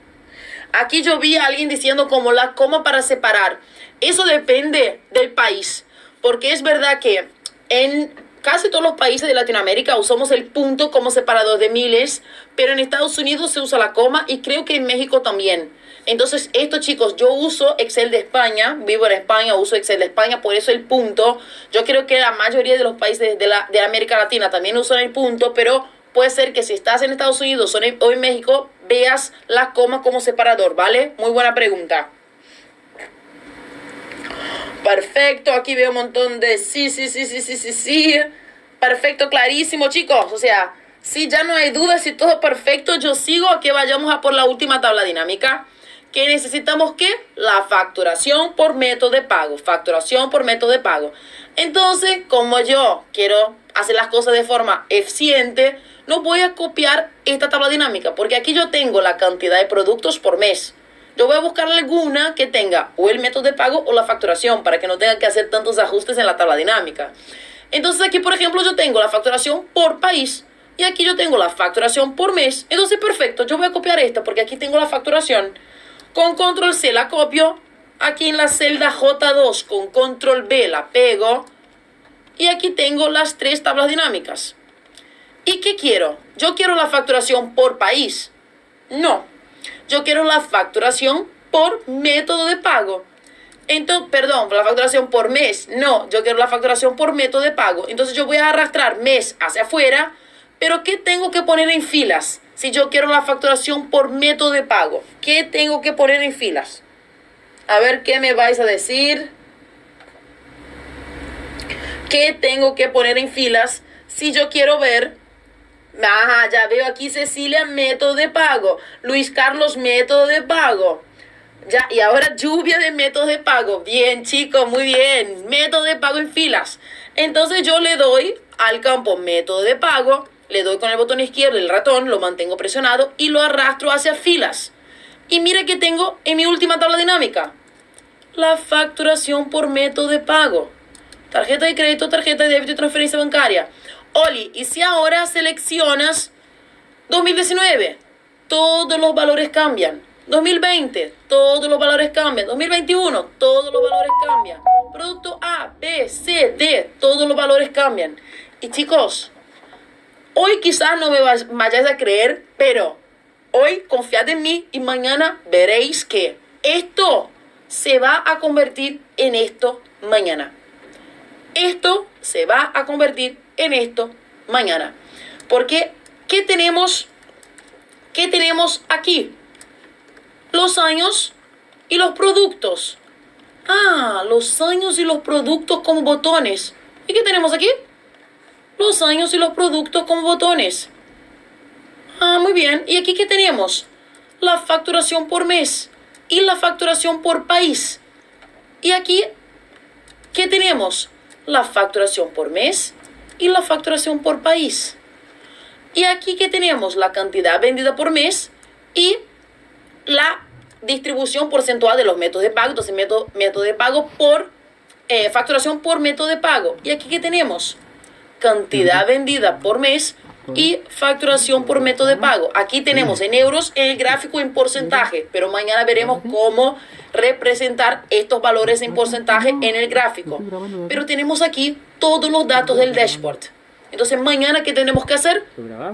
Aquí yo vi a alguien diciendo como la coma para separar. Eso depende del país. Porque es verdad que en casi todos los países de Latinoamérica usamos el punto como separador de miles. Pero en Estados Unidos se usa la coma y creo que en México también. Entonces, esto, chicos, yo uso Excel de España. Vivo en España, uso Excel de España. Por eso el punto. Yo creo que la mayoría de los países de América Latina también usan el punto. Pero puede ser que si estás en Estados Unidos o en México, veas la coma como separador, ¿vale? Muy buena pregunta. Perfecto, aquí veo un montón de sí. Perfecto, clarísimo, chicos. O sea, si ya no hay dudas, si todo es perfecto, yo sigo a que vayamos a por la última tabla dinámica. ¿Qué necesitamos? ¿Qué? La facturación por método de pago. Facturación por método de pago. Entonces, como yo quiero hacer las cosas de forma eficiente, no voy a copiar esta tabla dinámica, porque aquí yo tengo la cantidad de productos por mes. Yo voy a buscar alguna que tenga o el método de pago o la facturación, para que no tenga que hacer tantos ajustes en la tabla dinámica. Entonces aquí, por ejemplo, yo tengo la facturación por país y aquí yo tengo la facturación por mes. Entonces, perfecto, yo voy a copiar esta porque aquí tengo la facturación. Con control C la copio. Aquí en la celda J2 con control B la pego. Y aquí tengo las tres tablas dinámicas. ¿Y qué quiero? ¿Yo quiero la facturación por país? No. Yo quiero la facturación por método de pago. Entonces, perdón, la facturación por mes. No, yo quiero la facturación por método de pago. Entonces yo voy a arrastrar mes hacia afuera. Pero ¿qué tengo que poner en filas? Si yo quiero la facturación por método de pago, ¿qué tengo que poner en filas? A ver, ¿qué me vais a decir? ¿Qué tengo que poner en filas si yo quiero ver? Ajá, ya veo aquí Cecilia, método de pago. Luis Carlos, método de pago. Ya, y ahora lluvia de métodos de pago. Bien, chicos, muy bien. Método de pago en filas. Entonces yo le doy al campo método de pago. Le doy con el botón izquierdo el ratón, lo mantengo presionado y lo arrastro hacia filas. Y mire que tengo en mi última tabla dinámica la facturación por método de pago. Tarjeta de crédito, tarjeta de débito y transferencia bancaria. Oli, y si ahora seleccionas 2019, todos los valores cambian. 2020, todos los valores cambian. 2021, todos los valores cambian. Producto A, B, C, D, todos los valores cambian. Y chicos, hoy quizás no me vayáis a creer, pero hoy confiad en mí y mañana veréis que esto se va a convertir en esto mañana. Esto se va a convertir en esto mañana. Porque, ¿qué tenemos aquí? Los años y los productos. Ah, los años y los productos como botones. ¿Y qué tenemos aquí? Los años y los productos como botones. Ah, muy bien. ¿Y aquí qué tenemos? La facturación por mes y la facturación por país. Y aquí, ¿qué tenemos? La facturación por mes y la facturación por país. Y aquí, ¿qué tenemos? La cantidad vendida por mes y la distribución porcentual de los métodos de pago. Entonces, método de pago por facturación por método de pago. Y aquí, ¿qué tenemos? Cantidad vendida por mes y facturación por método de pago. Aquí tenemos en euros en el gráfico en porcentaje, pero mañana veremos cómo representar estos valores en porcentaje en el gráfico. Pero tenemos aquí todos los datos del dashboard. Entonces mañana, ¿qué tenemos que hacer?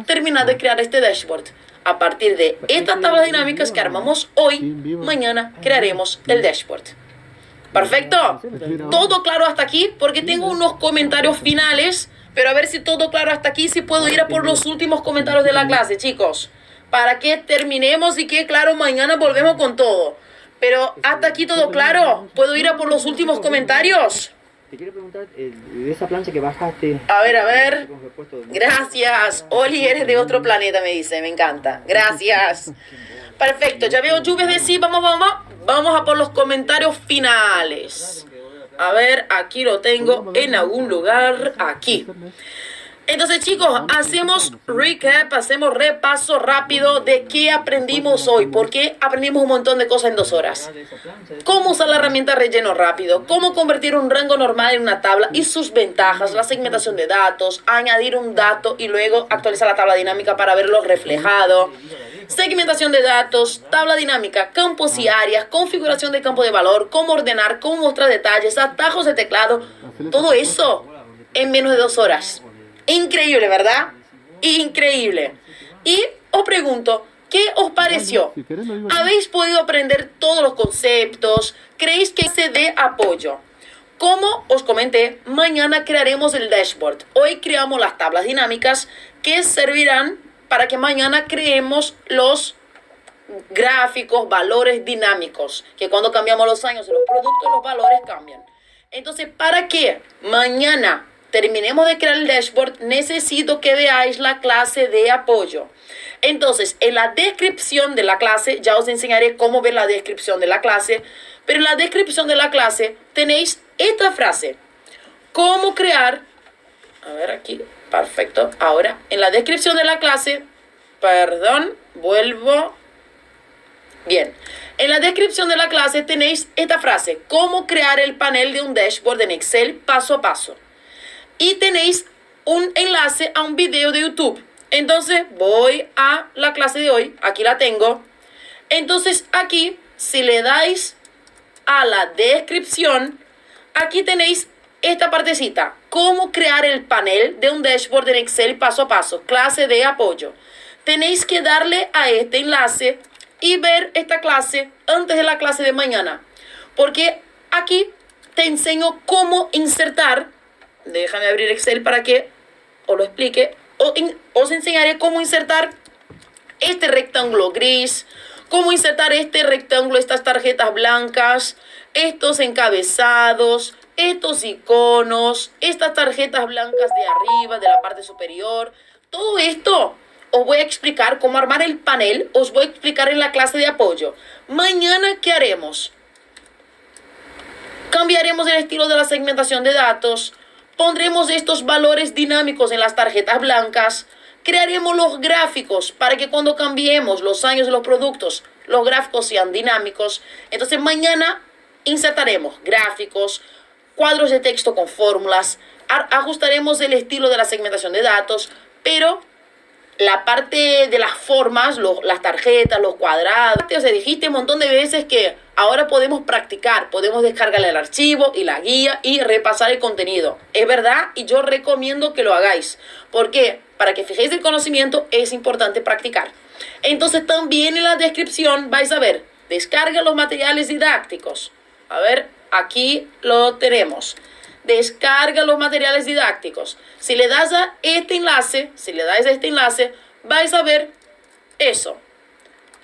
Terminar de crear este dashboard. A partir de estas tablas dinámicas que armamos hoy, mañana crearemos el dashboard. Perfecto. Todo claro hasta aquí, porque tengo unos comentarios finales. Pero a ver si todo claro hasta aquí, si puedo ir a por los últimos comentarios de la clase, chicos. Para que terminemos y que claro, mañana volvemos con todo. Pero hasta aquí todo claro. ¿Puedo ir a por los últimos comentarios? Te quiero preguntar, de esa plancha que bajaste... A ver. Gracias. Oli, eres de otro planeta, me dice. Me encanta. Gracias. Perfecto, ya veo lluvias de sí. Vamos a por los comentarios finales. A ver, aquí lo tengo en algún lugar. Aquí. Entonces, chicos, hacemos recap, hacemos repaso rápido de qué aprendimos hoy. Porque aprendimos un montón de cosas en 2 horas. Cómo usar la herramienta relleno rápido. Cómo convertir un rango normal en una tabla y sus ventajas. La segmentación de datos. Añadir un dato y luego actualizar la tabla dinámica para verlo reflejado. Segmentación de datos, tabla dinámica, campos y áreas, configuración de campo de valor, cómo ordenar, cómo mostrar detalles, atajos de teclado. Todo eso en menos de 2 horas. Increíble, ¿verdad? Increíble. Y os pregunto, ¿qué os pareció? ¿Habéis podido aprender todos los conceptos? ¿Creéis que se dé apoyo? Como os comenté, mañana crearemos el dashboard. Hoy creamos las tablas dinámicas que servirán para que mañana creemos los gráficos, valores dinámicos, que cuando cambiamos los años y los productos, los valores cambian. Entonces, ¿para qué mañana terminemos de crear el dashboard, necesito que veáis la clase de apoyo. Entonces, en la descripción de la clase, ya os enseñaré cómo ver la descripción de la clase, pero en la descripción de la clase tenéis esta frase. ¿Cómo crear? A ver aquí, perfecto. Ahora, en la descripción de la clase, perdón, vuelvo. Bien, en la descripción de la clase tenéis esta frase. ¿Cómo crear el panel de un dashboard en Excel paso a paso? Y tenéis un enlace a un video de YouTube. Entonces voy a la clase de hoy, aquí la tengo. Entonces aquí, si le dais a la descripción, aquí tenéis esta partecita. Cómo crear el panel de un dashboard en Excel paso a paso, clase de apoyo. Tenéis que darle a este enlace y ver esta clase antes de la clase de mañana. Porque aquí te enseño cómo insertar. Déjame abrir Excel para que os lo explique. Os enseñaré cómo insertar este rectángulo gris, cómo insertar este rectángulo, estas tarjetas blancas, estos encabezados, estos iconos, estas tarjetas blancas de arriba, de la parte superior. Todo esto os voy a explicar cómo armar el panel, os voy a explicar en la clase de apoyo. Mañana, ¿qué haremos? Cambiaremos el estilo de la segmentación de datos. Pondremos estos valores dinámicos en las tarjetas blancas. Crearemos los gráficos para que cuando cambiemos los años de los productos, los gráficos sean dinámicos. Entonces mañana insertaremos gráficos, cuadros de texto con fórmulas, ajustaremos el estilo de la segmentación de datos, pero la parte de las formas, las tarjetas, los cuadrados. O sea, dijiste un montón de veces que ahora podemos practicar, podemos descargar el archivo y la guía y repasar el contenido. Es verdad, y yo recomiendo que lo hagáis. ¿Por qué? Para que fijéis el conocimiento es importante practicar. Entonces también en la descripción vais a ver, descarga los materiales didácticos. A ver, aquí lo tenemos. Descarga los materiales didácticos. Si le das a este enlace, vais a ver eso.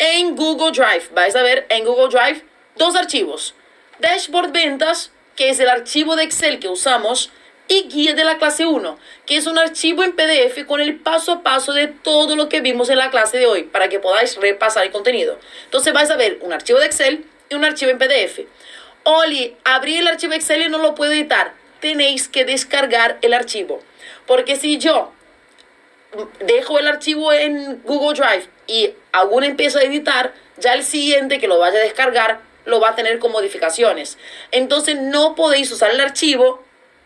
En Google Drive, vais a ver en Google Drive dos archivos. Dashboard Ventas, que es el archivo de Excel que usamos, y Guía de la clase 1, que es un archivo en PDF con el paso a paso de todo lo que vimos en la clase de hoy, para que podáis repasar el contenido. Entonces vais a ver un archivo de Excel y un archivo en PDF. Oli, abrí el archivo Excel y no lo puedo editar. Tenéis que descargar el archivo. Porque si yo dejo el archivo en Google Drive y aún empiezo a editar, ya el siguiente que lo vaya a descargar lo va a tener con modificaciones. Entonces no podéis usar el archivo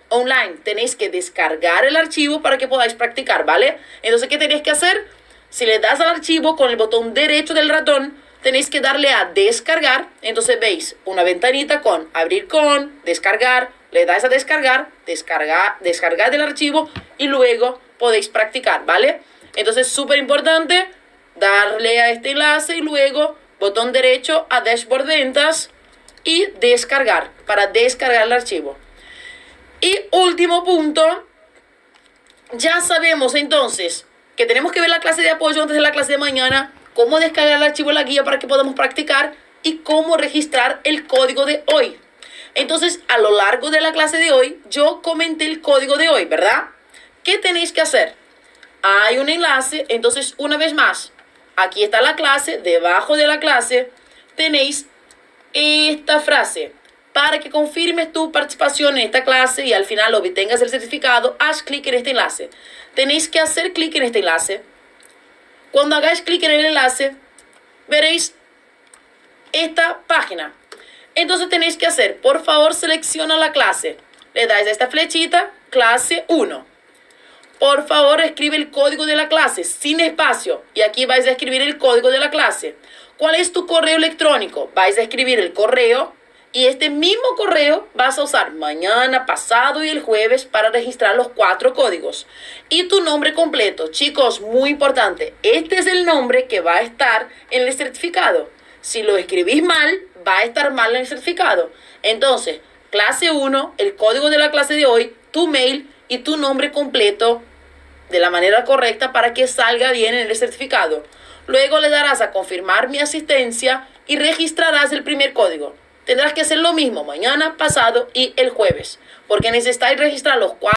online. Tenéis que descargar el archivo para que podáis practicar, ¿vale? Entonces, ¿qué tenéis que hacer? Si le das al archivo con el botón derecho del ratón, tenéis que darle a descargar. Entonces veis una ventanita con abrir con, descargar. Le dais a descargar, descargar del archivo y luego podéis practicar, ¿vale? Entonces, súper importante darle a este enlace y luego botón derecho a Dashboard Ventas y descargar, para descargar el archivo. Y último punto, ya sabemos entonces que tenemos que ver la clase de apoyo antes de la clase de mañana, cómo descargar el archivo en la guía para que podamos practicar y cómo registrar el código de hoy. Entonces, a lo largo de la clase de hoy, yo comenté el código de hoy, ¿verdad? ¿Qué tenéis que hacer? Hay un enlace, entonces, una vez más, aquí está la clase, debajo de la clase tenéis esta frase. Para que confirmes tu participación en esta clase y al final obtengas el certificado, haz clic en este enlace. Tenéis que hacer clic en este enlace. Cuando hagáis clic en el enlace, veréis esta página. Entonces tenéis que hacer, por favor, selecciona la clase. Le dais a esta flechita, clase 1. Por favor, escribe el código de la clase, sin espacio. Y aquí vais a escribir el código de la clase. ¿Cuál es tu correo electrónico? Vais a escribir el correo. Y este mismo correo vas a usar mañana, pasado y el jueves para registrar los 4 códigos. Y tu nombre completo. Chicos, muy importante. Este es el nombre que va a estar en el certificado. Si lo escribís mal, va a estar mal en el certificado. Entonces, clase 1, el código de la clase de hoy, tu mail y tu nombre completo de la manera correcta para que salga bien en el certificado. Luego le darás a confirmar mi asistencia y registrarás el primer código. Tendrás que hacer lo mismo mañana, pasado y el jueves, porque necesitáis registrar los 4